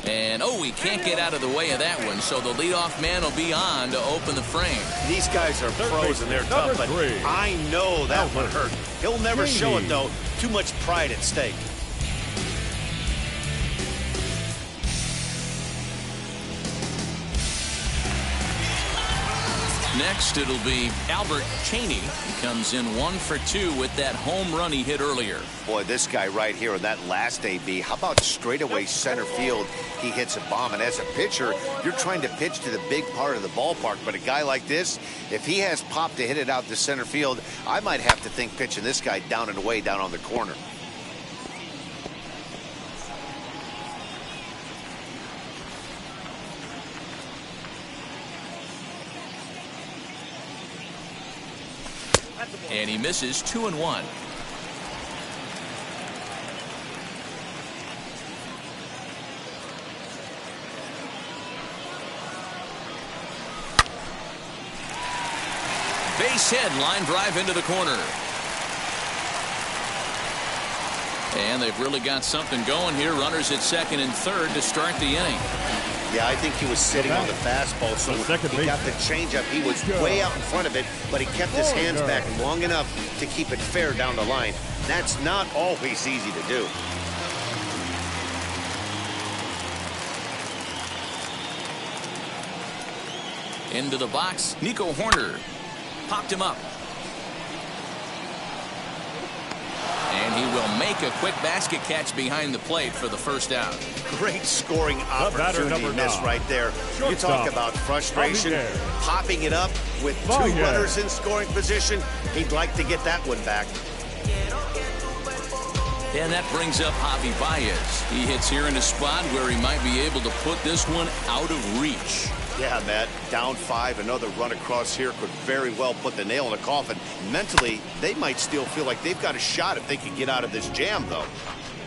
Speaker 2: And, he can't get out of the way of that one, so the leadoff man will be on to open the frame.
Speaker 3: These guys are pros and they're tough, but I know that one hurt. He'll never show it, though. Too much pride at stake.
Speaker 2: Next, it'll be Albert Cheney. He comes in 1 for 2 with that home run he hit earlier.
Speaker 3: Boy, this guy right here in that last AB, how about straightaway center field? He hits a bomb, and as a pitcher, you're trying to pitch to the big part of the ballpark, but a guy like this, if he has pop to hit it out to center field, I might have to think pitching this guy down and away down on the corner.
Speaker 2: And he misses 2-1. Base hit, line drive into the corner. And they've really got something going here. Runners at second and third to start the inning.
Speaker 3: Yeah, I think he was sitting on the fastball, so he got the changeup. He was way out in front of it, but he kept his hands back long enough to keep it fair down the line. That's not always easy to do.
Speaker 2: Into the box, Nico Horner popped him up. And he will make a quick basket catch behind the plate for the first out.
Speaker 3: Great scoring opportunity miss right there. You talk about frustration, popping it up with two runners in scoring position. He'd like to get that one back.
Speaker 2: And that brings up Javi Baez. He hits here in a spot where he might be able to put this one out of reach.
Speaker 3: Yeah, Matt, down 5, another run across here could very well put the nail in the coffin. Mentally, they might still feel like they've got a shot if they can get out of this jam, though.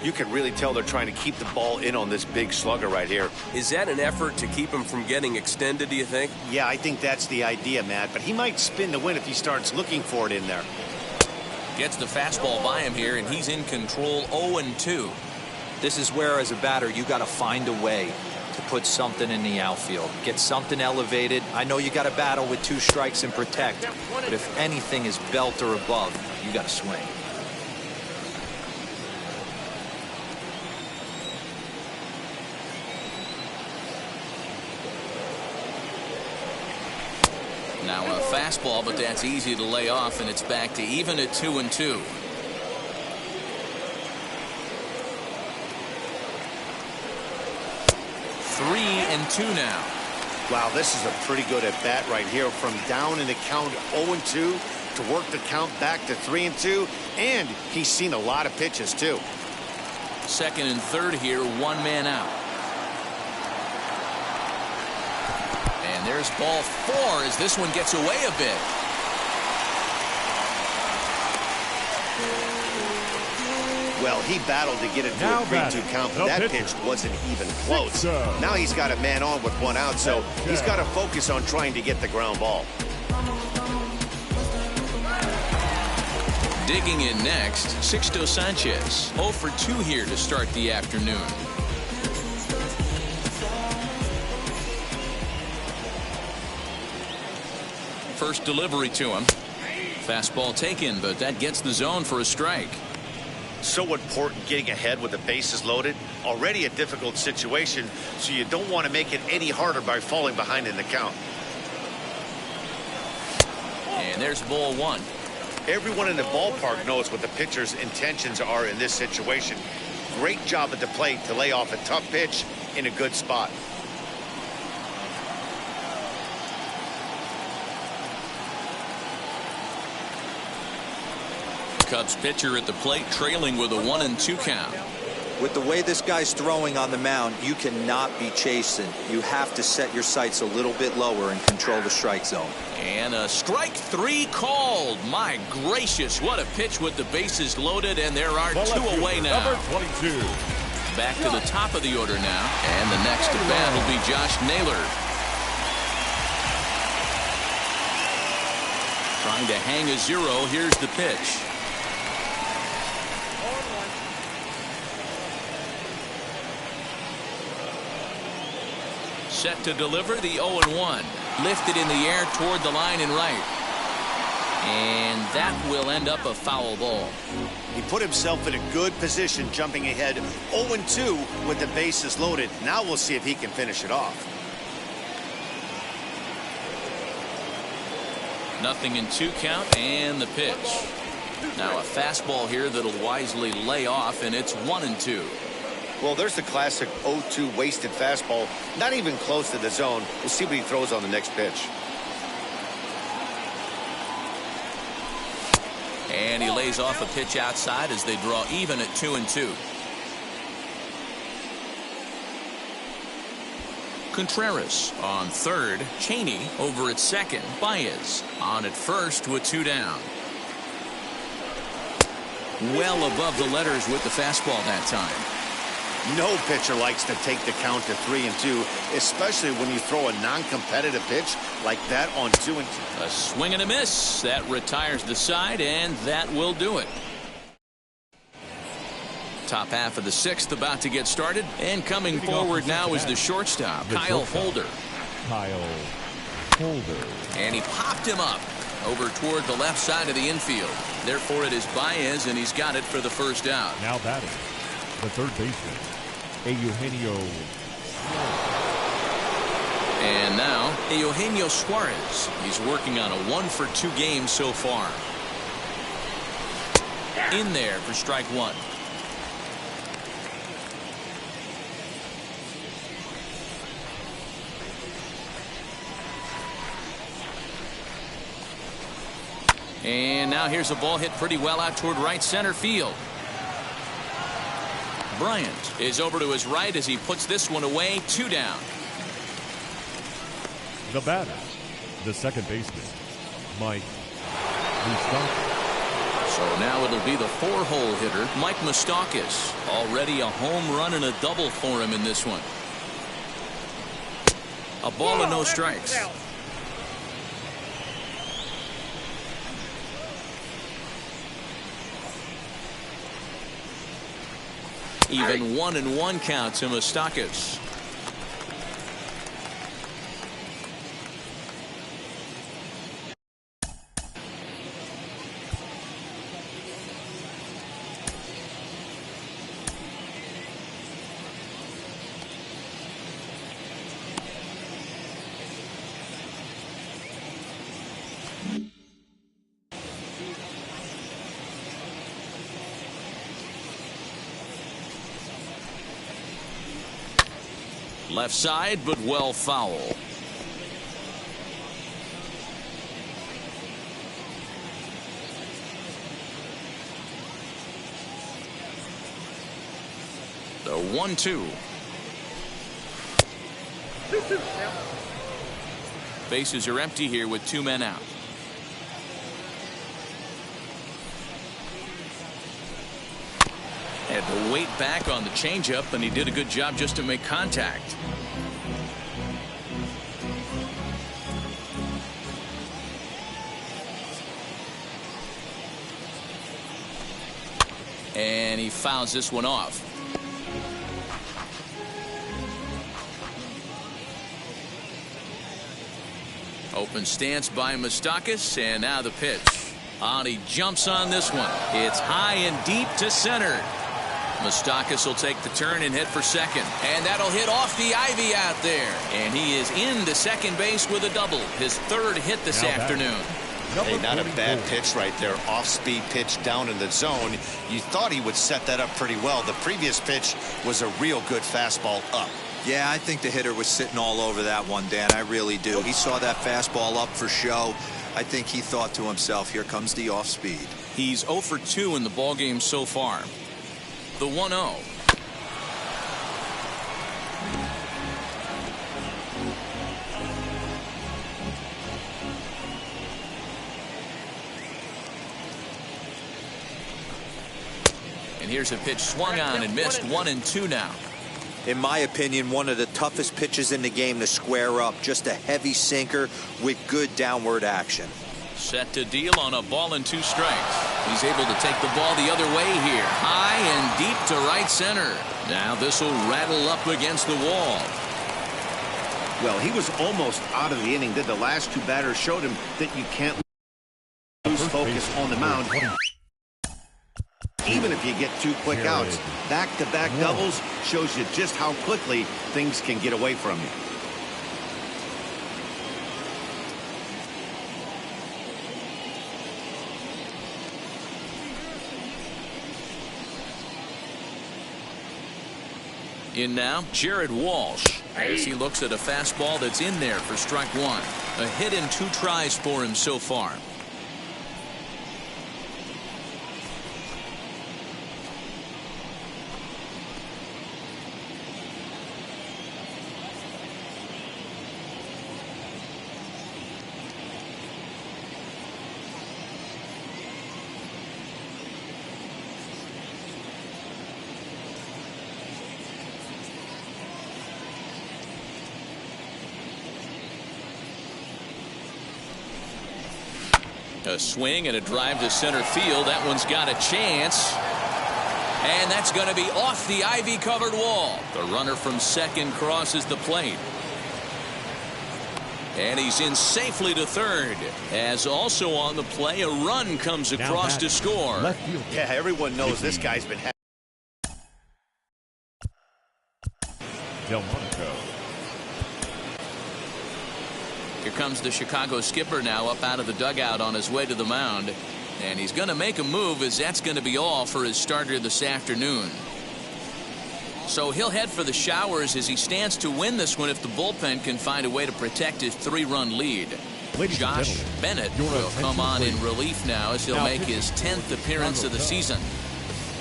Speaker 3: You can really tell they're trying to keep the ball in on this big slugger right here.
Speaker 8: Is that an effort to keep him from getting extended, do you think?
Speaker 3: Yeah, I think that's the idea, Matt, but he might spin the win if he starts looking for it in there.
Speaker 2: Gets the fastball by him here, and he's in control 0-2.
Speaker 5: This is where, as a batter, you got to find a way to put something in the outfield. Get something elevated. I know you got to battle with 2 strikes and protect, but if anything is belt or above, you got to swing.
Speaker 2: Now a fastball, but that's easy to lay off, and it's back to even at 2-2. Three and 2 now.
Speaker 3: Wow, this is a pretty good at bat right here. From down in the count 0-2 to work the count back to 3-2, and he's seen a lot of pitches too.
Speaker 2: Second and third here, 1 man out. And there's ball 4 as this one gets away a bit.
Speaker 3: Well, he battled to get it to a 3-2 count, but that pitch wasn't even close. Now he's got a man on with 1 out, so he's got to focus on trying to get the ground ball.
Speaker 2: Digging in next, Sixto Sanchez. 0 for 2 here to start the afternoon. First delivery to him. Fastball taken, but that gets the zone for a strike.
Speaker 3: So important getting ahead with the bases loaded. Already a difficult situation, so you don't want to make it any harder by falling behind in the count.
Speaker 2: And there's ball 1.
Speaker 3: Everyone in the ballpark knows what the pitcher's intentions are in this situation. Great job at the plate to lay off a tough pitch in a good spot.
Speaker 2: Cubs pitcher at the plate trailing with a 1-2 count.
Speaker 5: With the way this guy's throwing on the mound, you cannot be chasing. You have to set your sights a little bit lower and control the strike zone.
Speaker 2: And a strike 3 called. My gracious, what a pitch with the bases loaded, and there are 2 away now.
Speaker 4: Number 22.
Speaker 2: Back to the top of the order now, and the next at bat will be Josh Naylor. Trying to hang a 0. Here's the pitch. Set to deliver the 0-1. Lifted in the air toward the line and right. And that will end up a foul ball.
Speaker 3: He put himself in a good position jumping ahead 0-2 with the bases loaded. Now we'll see if he can finish it off.
Speaker 2: 0-2 count and the pitch. Now a fastball here that'll wisely lay off, and it's 1-2.
Speaker 3: Well, there's the classic 0-2 wasted fastball. Not even close to the zone. We'll see what he throws on the next pitch.
Speaker 2: And he lays off a pitch outside as they draw even at 2-2. Contreras on third. Cheney over at second. Baez on at first with 2 down. Well above the letters with the fastball that time.
Speaker 3: No pitcher likes to take the count to 3-2, especially when you throw a non-competitive pitch like that on 2-2.
Speaker 2: A swing and a miss. That retires the side, and that will do it. Top half of the 6th about to get started, and coming forward now is the shortstop, Kyle Holder. And he popped him up over toward the left side of the infield. Therefore, it is Baez, and he's got it for the first out.
Speaker 4: Now batting, the third baseman, Eugenio.
Speaker 2: And now, Eugenio Suarez. He's working on a 1-for-2 game so far. In there for strike 1. And now here's a ball hit pretty well out toward right center field. Bryant is over to his right as he puts this one away. 2 down.
Speaker 4: The batter, the second baseman, Mike Moustakas.
Speaker 2: So now it'll be the 4-hole hitter, Mike Moustakas. Already a home run and a double for him in this one. A ball and no strikes. Even 1-1 count to Moustakas. Left side, but well foul. The 1-2. Bases are empty here with 2 men out. Had to wait back on the changeup, and he did a good job just to make contact. And he fouls this one off. Open stance by Moustakas, and now the pitch. He jumps on this one. It's high and deep to center. Moustakas will take the turn and head for second. And that'll hit off the ivy out there. And he is into second base with a double. His 3rd hit this afternoon.
Speaker 3: Hey, not a bad pitch right there. Off-speed pitch down in the zone. You thought he would set that up pretty well. The previous pitch was a real good fastball up.
Speaker 5: Yeah, I think the hitter was sitting all over that one, Dan. I really do. He saw that fastball up for show. I think he thought to himself, here comes the off-speed.
Speaker 2: He's 0 for 2 in the ballgame so far. The 1-0. And here's a pitch swung on and missed. 1-2 now.
Speaker 5: In my opinion, one of the toughest pitches in the game to square up. Just a heavy sinker with good downward action.
Speaker 2: Set to deal on a ball and 2 strikes. He's able to take the ball the other way here. High and deep to right center. Now this will rattle up against the wall.
Speaker 3: Well, he was almost out of the inning. The last 2 batters showed him that you can't lose focus on the mound. Even if you get 2 quick outs, back-to-back doubles shows you just how quickly things can get away from you.
Speaker 2: In now, Jared Walsh, as he looks at a fastball that's in there for strike one. A hit in 2 tries for him so far. A swing and a drive to center field. That one's got a chance. And that's going to be off the ivy-covered wall. The runner from second crosses the plate. And he's in safely to third. As also on the play, a run comes across to score.
Speaker 3: Yeah, everyone knows this guy's been
Speaker 4: Delmonico.
Speaker 2: Here comes the Chicago skipper now up out of the dugout on his way to the mound. And he's going to make a move, as that's going to be all for his starter this afternoon. So he'll head for the showers as he stands to win this one if the bullpen can find a way to protect his 3-run lead. Josh Bennett will come on in relief now as he'll make his 10th appearance of the season.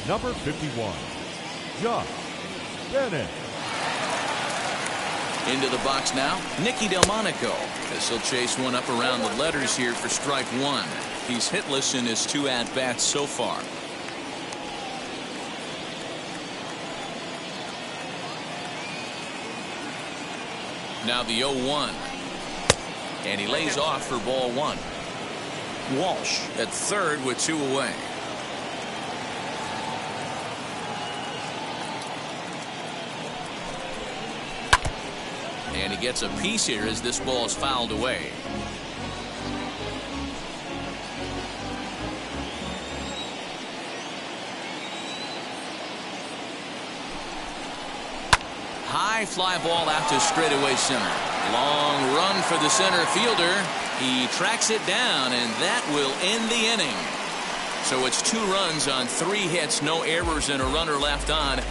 Speaker 4: Number 51, Josh Bennett.
Speaker 2: Into the box now, Nicky Delmonico, as he'll chase one up around the letters here for strike one. He's hitless in his 2 at-bats so far. Now the 0-1. And he lays off for ball 1. Walsh at third with 2 away. And he gets a piece here as this ball is fouled away. High fly ball out to straightaway center. Long run for the center fielder. He tracks it down, and that will end the inning. So it's 2 runs on 3 hits, no errors, and a runner left on.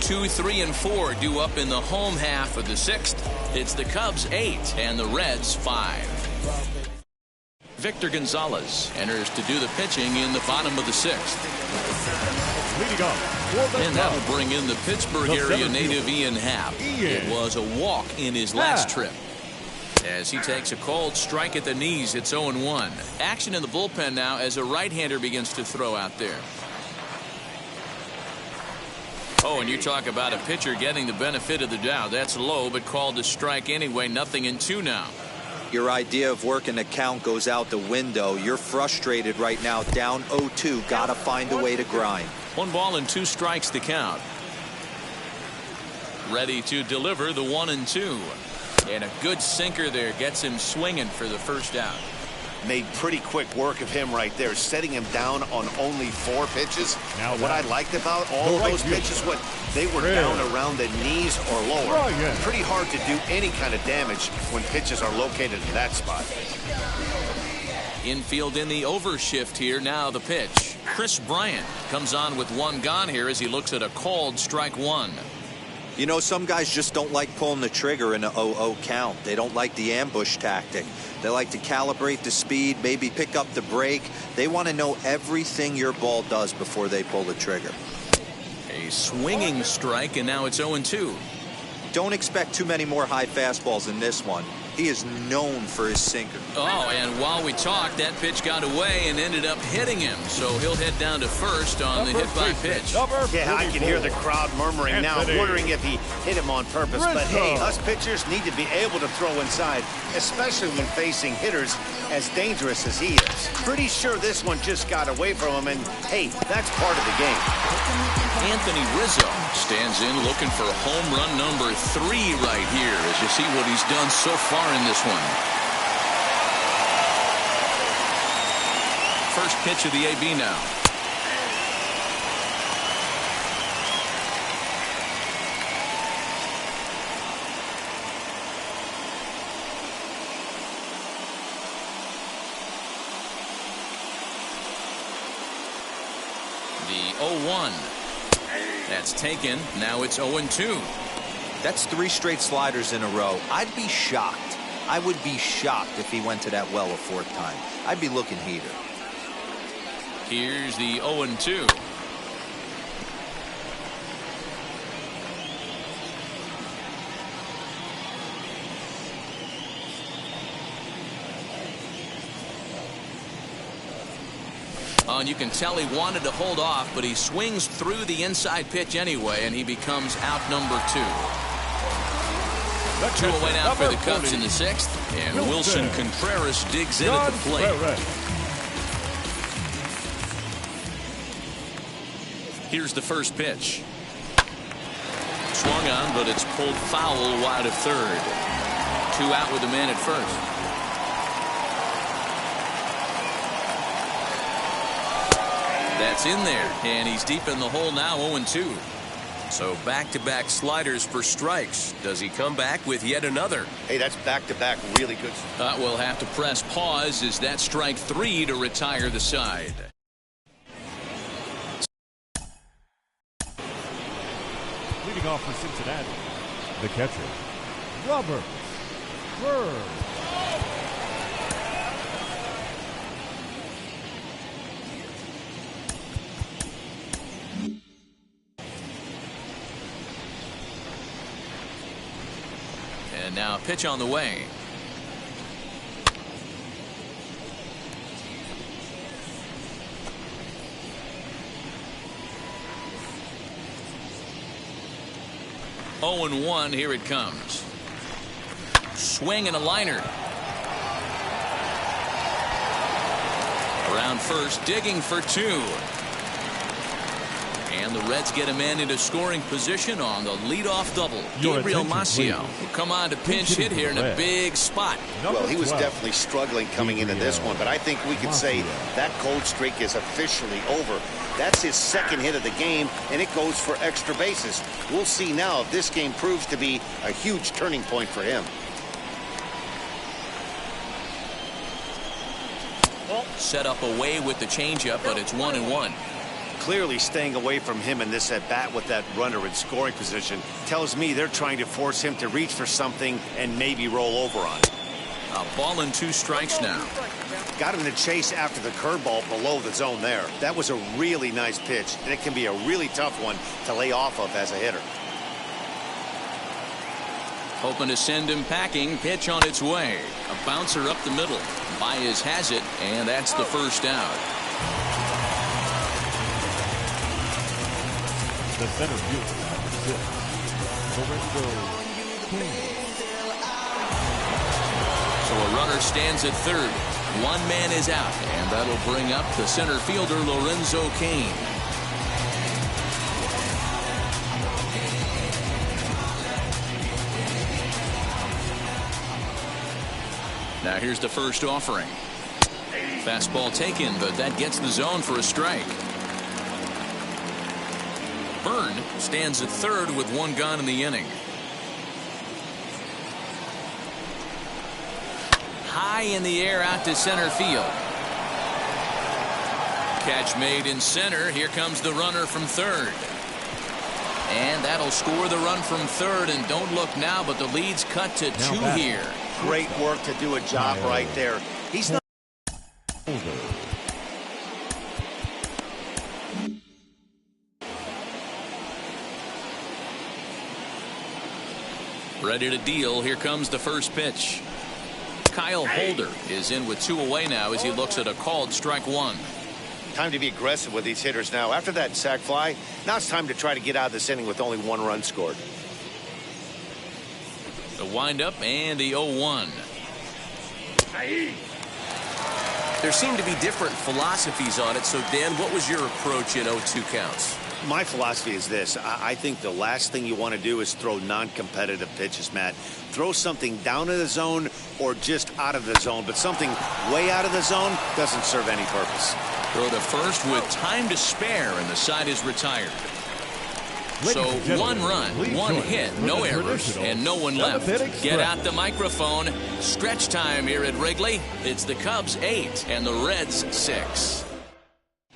Speaker 2: 2, 3, and 4 due up in the home half of the 6th. It's the Cubs 8 and the Reds 5. Victor Gonzalez enters to do the pitching in the bottom of the 6th.
Speaker 4: Leading off,
Speaker 2: and that will bring in the Pittsburgh area native Ian Happ. It was a walk in his last trip. As he takes a cold strike at the knees, it's 0-1. Action in the bullpen now as a right-hander begins to throw out there. Oh, and you talk about a pitcher getting the benefit of the doubt. That's low, but called a strike anyway. 0-2 now.
Speaker 5: Your idea of working a count goes out the window. You're frustrated right now, down 0-2. Gotta find a way to grind.
Speaker 2: 1 ball and 2 strikes to count. Ready to deliver the 1-2. And a good sinker there gets him swinging for the first out.
Speaker 3: Made pretty quick work of him right there, setting him down on only 4 pitches.
Speaker 4: Now
Speaker 3: what I liked about all of those pitches, they were down around the knees or lower. Pretty hard to do any kind of damage when pitches are located in that spot.
Speaker 2: Infield in the overshift here. Now the pitch. Chris Bryant comes on with 1 gone here as he looks at a called strike 1.
Speaker 5: You know, some guys just don't like pulling the trigger in a 0-0 count. They don't like the ambush tactic. They like to calibrate the speed, maybe pick up the break. They want to know everything your ball does before they pull the trigger.
Speaker 2: A swinging strike, and now it's 0-2.
Speaker 5: Don't expect too many more high fastballs in this one. He is known for his sinker.
Speaker 2: Oh, and while we talked, that pitch got away and ended up hitting him. So he'll head down to first on the hit-by pitch.
Speaker 3: Yeah, I can hear the crowd murmuring now, wondering if he hit him on purpose. But hey, us pitchers need to be able to throw inside, especially when facing hitters as dangerous as he is. Pretty sure this one just got away from him, and hey, that's part of the game.
Speaker 2: Anthony Rizzo stands in looking for home run number 3 right here as you see what he's done so far in this one. First pitch of the AB now. The 0-1. That's taken. Now it's 0-2.
Speaker 5: That's 3 straight sliders in a row. I'd be shocked. I would be shocked if he went to that well a 4th time. I'd be looking heater.
Speaker 2: Here's the 0-2. And you can tell he wanted to hold off, but he swings through the inside pitch anyway, and he becomes out number 2. 2 away now for the Cubs in the 6th, and Wilson Contreras digs in at the plate. Here's the first pitch. Swung on, but it's pulled foul wide of 3rd. 2 out with the man at first. That's in there, and he's deep in the hole now, 0-2.
Speaker 8: So back-to-back sliders for strikes. Does he come back with yet another?
Speaker 3: Hey, that's back-to-back really good.
Speaker 2: We'll have to press pause as that strike 3 to retire the side.
Speaker 4: Leading off for Cincinnati, the catcher, Robert Bird.
Speaker 2: And now a pitch on the way. Oh, and 1, here it comes. Swing and a liner. Around first, digging for 2. And the Reds get a man into scoring position on the leadoff double. Gabriel Maciel will come on to pinch hit here in a big spot.
Speaker 3: Well, he was definitely struggling coming into this one, but I think we could say that cold streak is officially over. That's his 2nd hit of the game, and it goes for extra bases. We'll see now if this game proves to be a huge turning point for him.
Speaker 2: Set up away with the changeup, but it's 1-1.
Speaker 3: Clearly staying away from him in this at-bat with that runner in scoring position tells me they're trying to force him to reach for something and maybe roll over on it.
Speaker 2: A ball and 2 strikes now.
Speaker 3: Got him to chase after the curveball below the zone there. That was a really nice pitch, and it can be a really tough one to lay off of as a hitter.
Speaker 2: Hoping to send him packing. Pitch on its way. A bouncer up the middle. Baez has it, and that's the first out.
Speaker 4: The center fielder, Lorenzo King.
Speaker 2: So a runner stands at 3rd. 1 man is out, and that'll bring up the center fielder, Lorenzo Cain. Now here's the first offering. Fastball taken, but that gets the zone for a strike. Byrne stands at 3rd with 1 gone in the inning. High in the air out to center field. Catch made in center. Here comes the runner from 3rd. And that'll score the run from 3rd. And don't look now, but the lead's cut to 2 here.
Speaker 3: Great work to do a job right there. He's not.
Speaker 2: Ready to deal. Here comes the first pitch. Kyle Holder is in with 2 away now as he looks at a called strike 1.
Speaker 3: Time to be aggressive with these hitters now. After that sac fly, now it's time to try to get out of this inning with only 1 run scored.
Speaker 2: The windup and the 0-1.
Speaker 8: There seem to be different philosophies on it. So, Dan, what was your approach in 0-2 counts?
Speaker 3: My philosophy is this. I think the last thing you want to do is throw non-competitive pitches, Matt. Throw something down in the zone or just out of the zone, but something way out of the zone doesn't serve any purpose.
Speaker 2: Throw to first with time to spare, and the side is retired. So 1 run, 1 hit, no errors, and no one left. Get out the microphone. Stretch time here at Wrigley. It's the Cubs 8 and the Reds 6.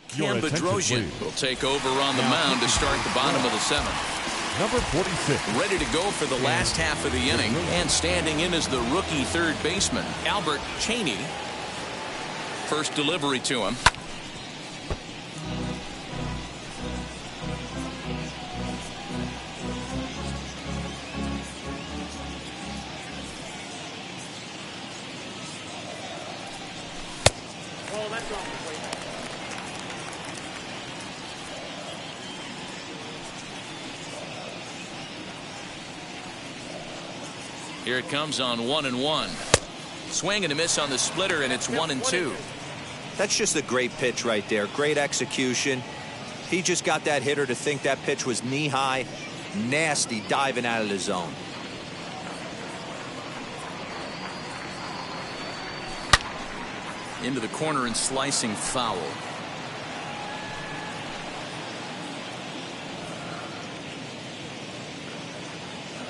Speaker 2: Cam Bedrosian will take over on the mound to start the bottom of the 7th.
Speaker 4: Number 46.
Speaker 2: Ready to go for the last half of the inning, and standing in as the rookie third baseman, Albert Cheney. First delivery to him.
Speaker 6: Oh, that's off the way.
Speaker 2: Here it comes on 1-1. Swing and a miss on the splitter, and it's 1-2.
Speaker 5: That's just a great pitch right there. Great execution. He just got that hitter to think that pitch was knee-high. Nasty diving out of the zone.
Speaker 2: Into the corner and slicing foul.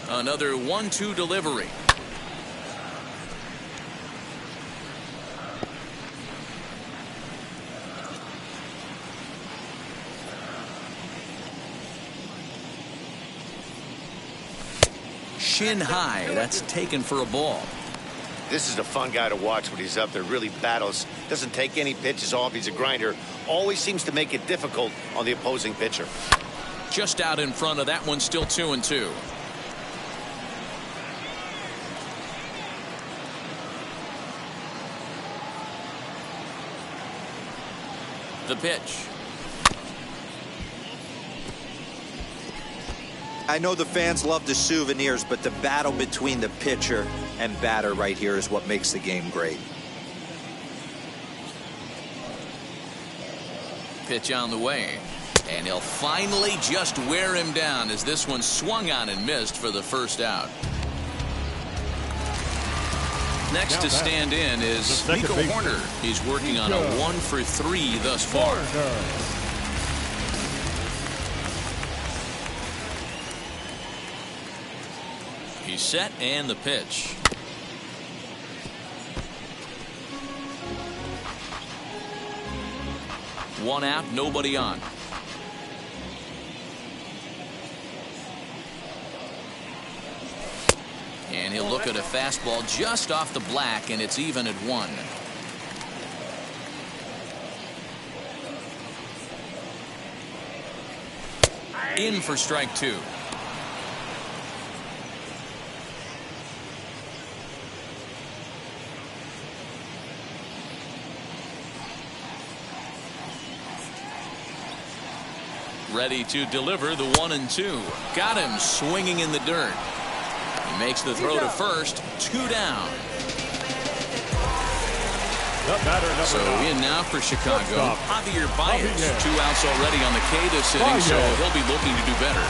Speaker 2: Another 1-2 delivery. Shin high. That's taken for a ball.
Speaker 3: This is a fun guy to watch when he's up there. Really battles. Doesn't take any pitches off. He's a grinder. Always seems to make it difficult on the opposing pitcher.
Speaker 2: Just out in front of that one. Still 2-2. The pitch.
Speaker 5: I know the fans love the souvenirs, but the battle between the pitcher and batter right here is what makes the game great.
Speaker 2: Pitch on the way. And he'll finally just wear him down as this one swung on and missed for the first out. Next to stand in is Nico Horner. He's working on a 1-for-3 thus far. He's set, and the pitch. One out, nobody on. And he'll look at a fastball just off the black, and it's even at 1. In for strike 2. Ready to deliver the 1-2. Got him swinging in the dirt. He makes the throw to first. 2 down. So in now for Chicago, Javier Baez. 2 outs already on the K this inning, so he'll be looking to do better.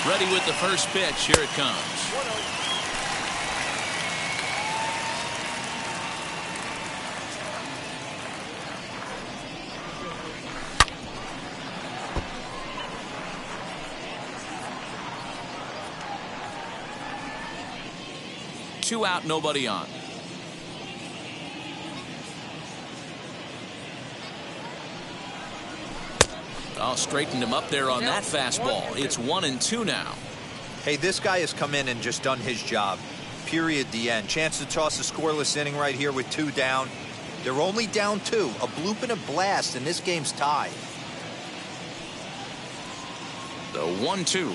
Speaker 2: Ready with the first pitch. Here it comes. 2 out, nobody on. Oh, straightened him up there on that fastball. It's 1-2 now.
Speaker 5: Hey, this guy has come in and just done his job. Period. The end. Chance to toss a scoreless inning right here with 2 down. They're only down 2. A bloop and a blast, and this game's tied.
Speaker 2: The 1-2.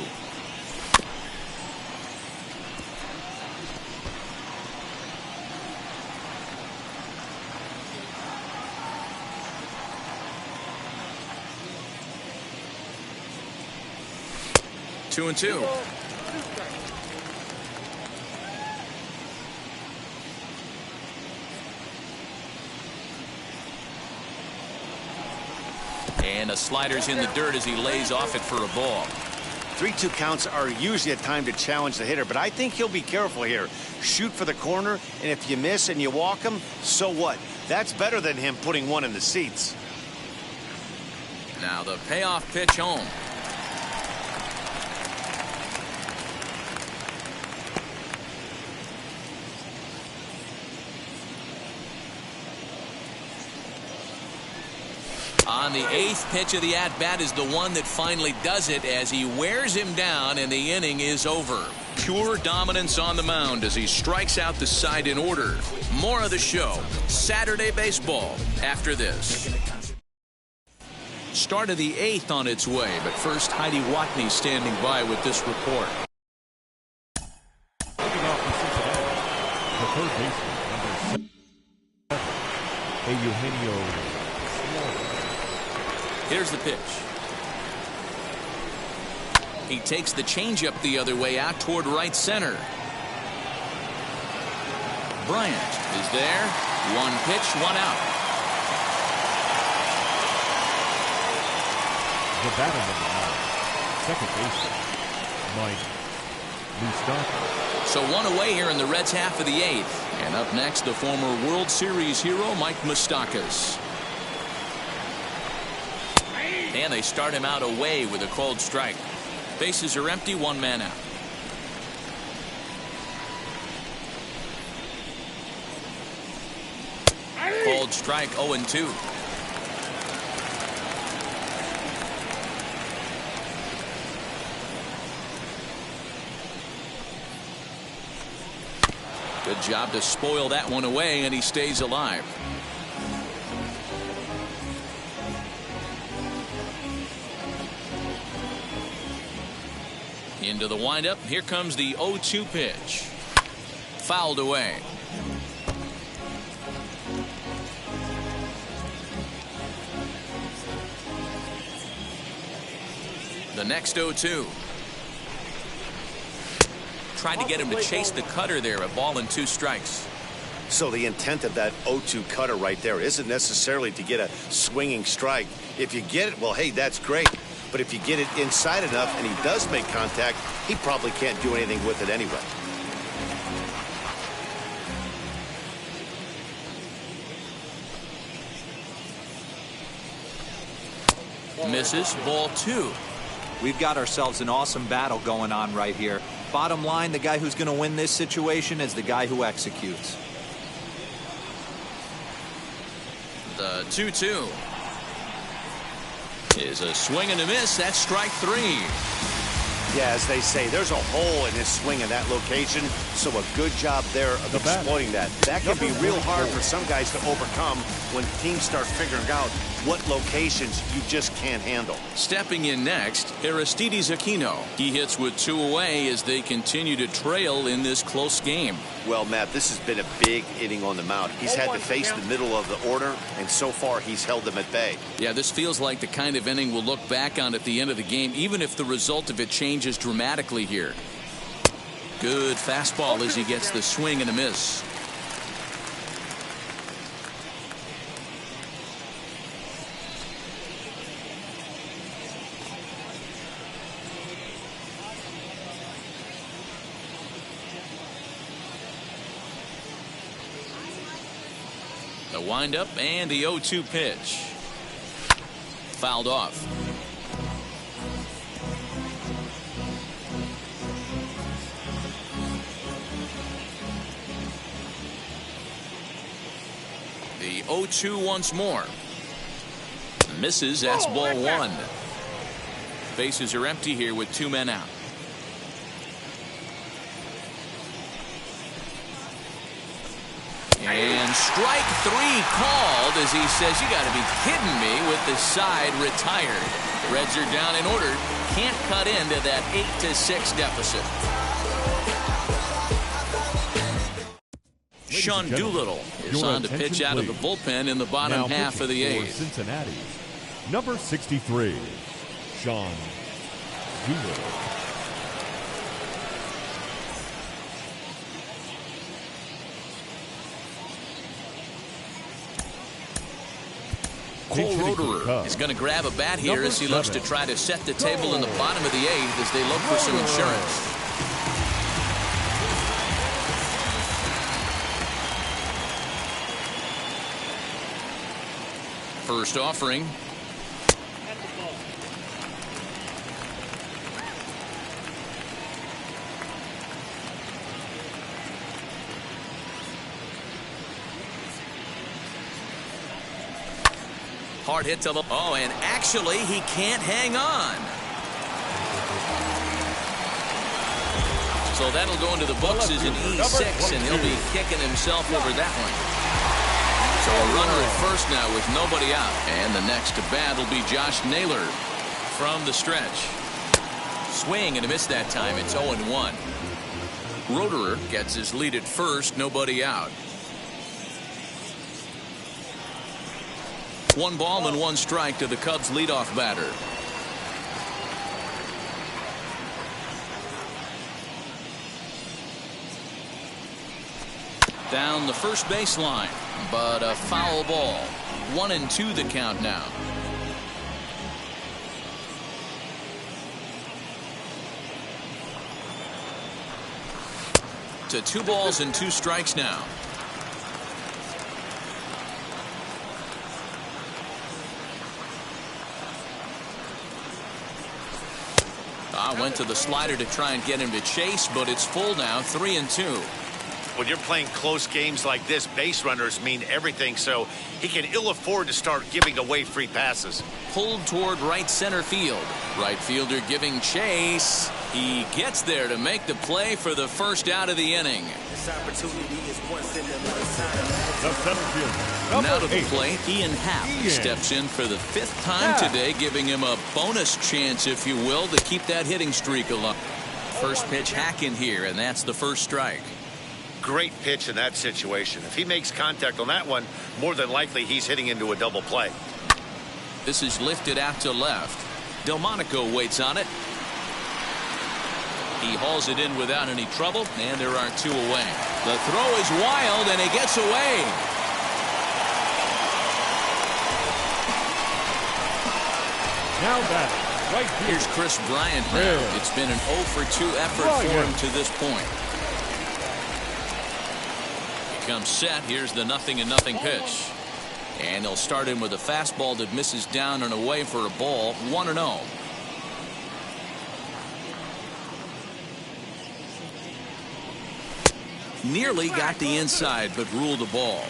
Speaker 2: Two and 2. And a slider's in the dirt as he lays off it for a ball.
Speaker 3: 3-2 counts are usually a time to challenge the hitter, but I think he'll be careful here. Shoot for the corner, and if you miss and you walk him, so what? That's better than him putting one in the seats.
Speaker 2: Now the payoff pitch home. On the 8th pitch of the at-bat is the one that finally does it as he wears him down and the inning is over. Pure dominance on the mound as he strikes out the side in order. More of the show, Saturday Baseball, after this. Start of the 8th on its way, but first Heidi Watney standing by with this report.
Speaker 4: Looking off for Cincinnati, the third baseman, number 7, Eugenio.
Speaker 2: Here's the pitch. He takes the changeup the other way out toward right center. Bryant is there. One pitch, one out.
Speaker 4: The batter number 9, second baseman, Mike Moustakas.
Speaker 2: So one away here in the Reds' half of the 8th. And up next, the former World Series hero, Mike Moustakas. And they start him out away with a cold strike. Bases are empty, one man out. Cold strike, 0-2. Good job to spoil that one away, and he stays alive. Into the windup. Here comes the 0-2 pitch. Fouled away. The next 0-2. Tried to get him to chase the cutter there. A ball and 2 strikes.
Speaker 3: So the intent of that 0-2 cutter right there isn't necessarily to get a swinging strike. If you get it, well, hey, that's great. But if you get it inside enough and he does make contact, he probably can't do anything with it anyway.
Speaker 2: Misses. Ball 2.
Speaker 5: We've got ourselves an awesome battle going on right here. Bottom line, the guy who's going to win this situation is the guy who executes.
Speaker 2: The 2-2 is a swing and a miss. That's strike 3.
Speaker 3: Yeah, as they say, there's a hole in his swing in that location, so a good job there of exploiting that. That can be real hard for some guys to overcome when teams start figuring out what locations you just can't handle.
Speaker 2: Stepping in next, Aristides Aquino. He hits with 2 away as they continue to trail in this close game.
Speaker 3: Well, Matt, this has been a big inning on the mound. He's had to face the middle of the order, and so far he's held them at bay.
Speaker 2: Yeah, this feels like the kind of inning we'll look back on at the end of the game, even if the result of it changes dramatically here. Good fastball as he gets the swing and a miss. The windup and the 0-2 pitch. Fouled off. The 0-2 once more. Misses. That's ball 1. Bases are empty here with 2 men out. And strike 3 called as he says, you got to be kidding me, with the side retired. The Reds are down in order. Can't cut into that 8-6 deficit. Sean Doolittle is on to pitch out of the bullpen in the bottom half of the 8th.
Speaker 4: Cincinnati, number 63, Sean Doolittle.
Speaker 2: Cole Roederer is going to grab a bat here as he looks to try to set the table in the bottom of the 8th as they look for some insurance. First offering. Hard hit to the... Oh, and actually, he can't hang on. So that'll go into the books as an E6, and he'll be kicking himself over that one. So a runner at first now with nobody out. And the next to bat will be Josh Naylor from the stretch. Swing and a miss that time. It's 0-1. Roederer gets his lead at first, nobody out. 1 ball and 1 strike to the Cubs leadoff batter. Down the first baseline, but a foul ball. 1-2 the count now. To 2 balls and 2 strikes now. Went to the slider to try and get him to chase, but it's full now. 3-2.
Speaker 3: When you're playing close games like this, base runners mean everything, so he can ill afford to start giving away free passes.
Speaker 2: Pulled toward right center field. Right fielder giving chase. He gets there to make the play for the first out of the inning.
Speaker 6: This opportunity is once in a lifetime.
Speaker 4: The center fielder.
Speaker 2: Now to the plate, Ian Happ steps in for the 5th time today, giving him a bonus chance, if you will, to keep that hitting streak alive. First pitch hack in here, and that's the first strike.
Speaker 3: Great pitch in that situation. If he makes contact on that one, more than likely he's hitting into a double play.
Speaker 2: This is lifted out to left. Delmonico waits on it. He hauls it in without any trouble, and there are 2 away. The throw is wild, and he gets away.
Speaker 4: Now batting, right here.
Speaker 2: Here's Chris Bryant now. It's been an 0-for-2 effort for him to this point. He comes set. Here's the 0-0 pitch. And he'll start him with a fastball that misses down and away for a ball. 1-0. Nearly got the inside, but ruled the ball.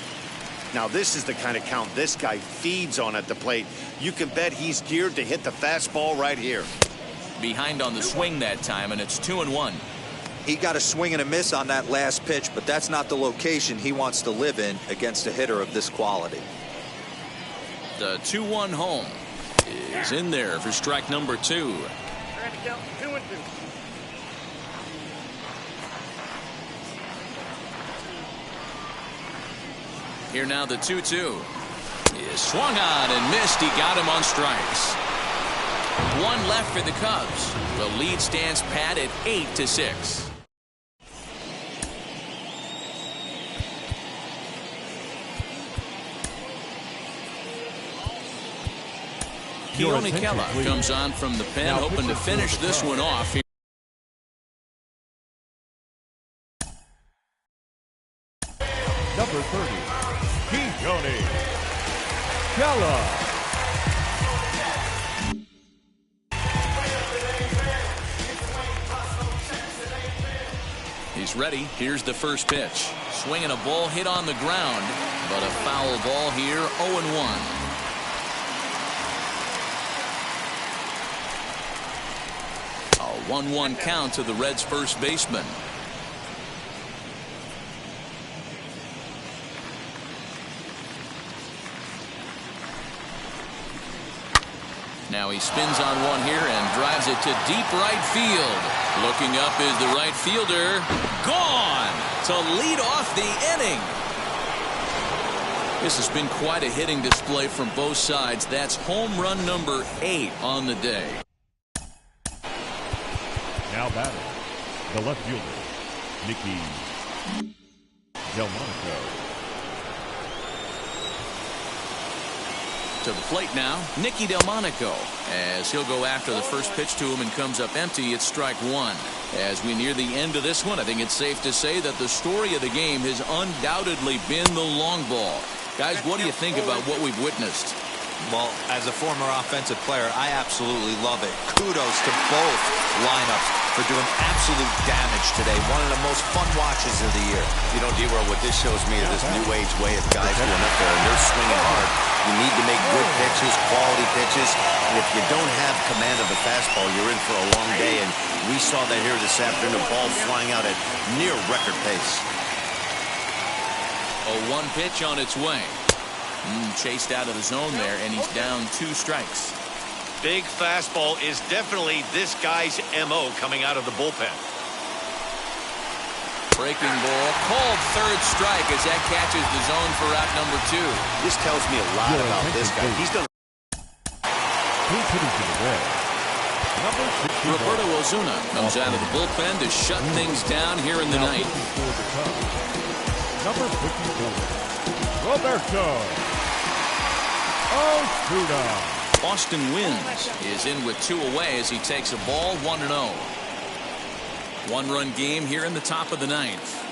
Speaker 3: Now this is the kind of count this guy feeds on at the plate. You can bet he's geared to hit the fastball right here.
Speaker 2: Behind on the swing that time, and it's 2-1.
Speaker 5: He got a swing and a miss on that last pitch, but that's not the location he wants to live in against a hitter of this quality.
Speaker 2: The 2-1 home is in there for strike number 2.
Speaker 6: Trying to count 2-2.
Speaker 2: Here now the 2-2 is swung on and missed. He got him on strikes. 1 left for the Cubs. The lead stands pat at 8-6. Keone Kela comes on from the pen, hoping to finish this one off.
Speaker 4: Number 30, Keone Kela.
Speaker 2: He's ready. Here's the first pitch. Swinging a ball hit on the ground, but a foul ball here. 0-1. A 1-1 count to the Reds' first baseman. Now he spins on one here and drives it to deep right field. Looking up is the right fielder. Gone to lead off the inning. This has been quite a hitting display from both sides. That's home run number 8 on the day.
Speaker 4: Now batting, the left fielder, Nicky Delmonico.
Speaker 2: To the plate now, Nicky Delmonico, as he'll go after the first pitch to him and comes up empty. It's strike 1. As we near the end of this one, I think it's safe to say that the story of the game has undoubtedly been the long ball. Guys, what do you think about what we've witnessed?
Speaker 5: Well, as a former offensive player, I absolutely love it. Kudos to both lineups. for doing absolute damage today. One of the most fun watches of the year.
Speaker 3: You know, D-Roll, what this shows me is this new age way of guys going up there, and they're swinging hard. You need to make good pitches, quality pitches. And if you don't have command of the fastball, you're in for a long day. And we saw that here this afternoon, a ball flying out at near record pace.
Speaker 2: A 1 pitch on its way. Chased out of the zone there, and he's down 2 strikes.
Speaker 3: Big fastball is definitely this guy's MO coming out of the bullpen.
Speaker 2: Breaking ball, called third strike as that catches the zone for out number 2.
Speaker 3: This tells me a lot about this guy. He's done.
Speaker 4: He's hitting to the red. Number 61.
Speaker 2: Roberto Ozuna comes out of the bullpen to shut things down here in the ninth.
Speaker 4: Number 54, Roberto Ozuna.
Speaker 2: Austin Wynns is in with 2 away as he takes a ball 1-0. 1-run game here in the top of the ninth.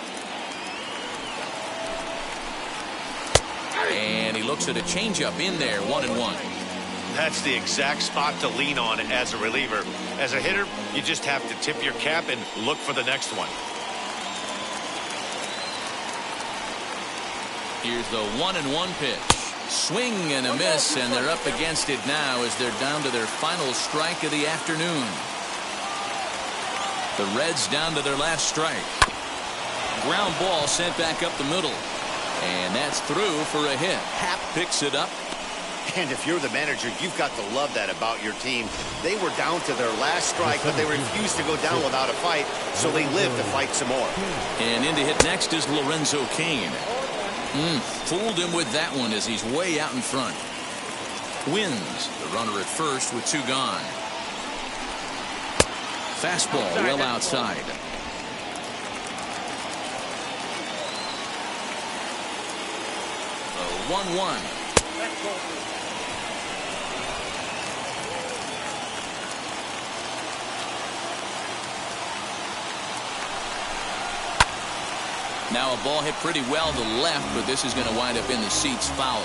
Speaker 2: And he looks at a changeup in there, 1-1.
Speaker 3: That's the exact spot to lean on as a reliever. As a hitter, you just have to tip your cap and look for the next one.
Speaker 2: Here's the 1-1 pitch. Swing and a miss, and they're up against it now as they're down to their final strike of the afternoon. The Reds down to their last strike. Ground ball sent back up the middle. And that's through for a hit. Happ picks it up.
Speaker 3: And if you're the manager, you've got to love that about your team. They were down to their last strike, but they refused to go down without a fight, so they lived to fight some more.
Speaker 2: And in to hit next is Lorenzo Cain. Fooled him with that one as he's way out in front. Wins the runner at first with 2 gone. Fastball well outside. A 1-1. Now a ball hit pretty well to left, but this is going to wind up in the seats foul.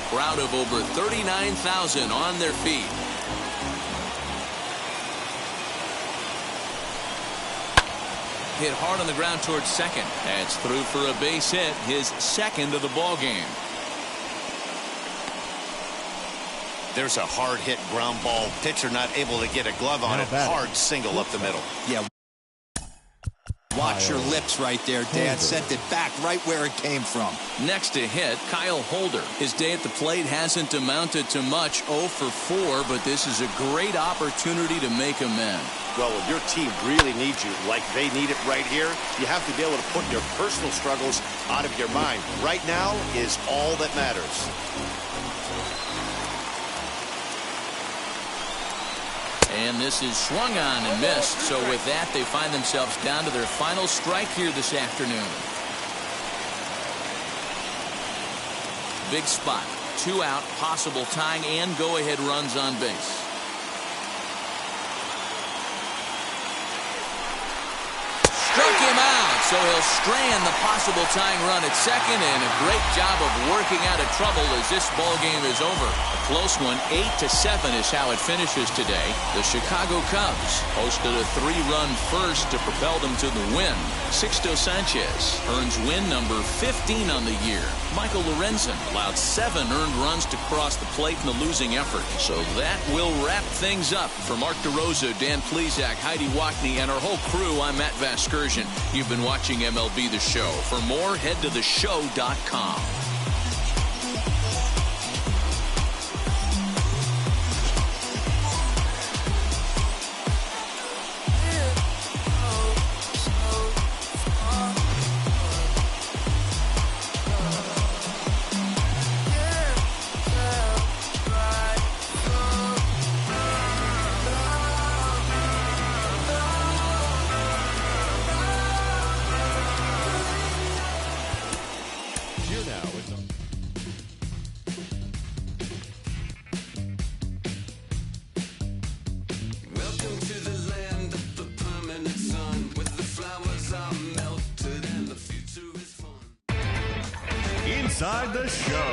Speaker 2: Crowd of over 39,000 on their feet. Hit hard on the ground towards second. That's through for a base hit, his second of the ball game.
Speaker 3: There's a hard hit ground ball. Pitcher not able to get a glove on it. Hard single up the middle.
Speaker 5: Yeah. Watch your lips right there, Dan. Sent it back right where it came from.
Speaker 2: Next to hit, Kyle Holder. His day at the plate hasn't amounted to much, 0 for 4, but this is a great opportunity to make amends.
Speaker 3: Well, when your team really needs you, like they need it right here, you have to be able to put your personal struggles out of your mind. Right now is all that matters.
Speaker 2: And this is swung on and missed. So with that, they find themselves down to their final strike here this afternoon. Big spot. 2 out, possible tying and go-ahead runs on base. Struck him out, so he'll strand the possible tying run at second, and a great job of working out of trouble as this ball game is over. A close one, 8-7 is how it finishes today. The Chicago Cubs hosted a 3-run first to propel them to the win. Sixto Sanchez earns win number 15 on the year. Michael Lorenzen allowed 7 earned runs to cross the plate in the losing effort. So that will wrap things up. For Mark DeRosa, Dan Plesac, Heidi Wackney, and our whole crew, I'm Matt Vasgersian. You've been watching MLB The Show. For more, head to theshow.com.
Speaker 9: Inside the Show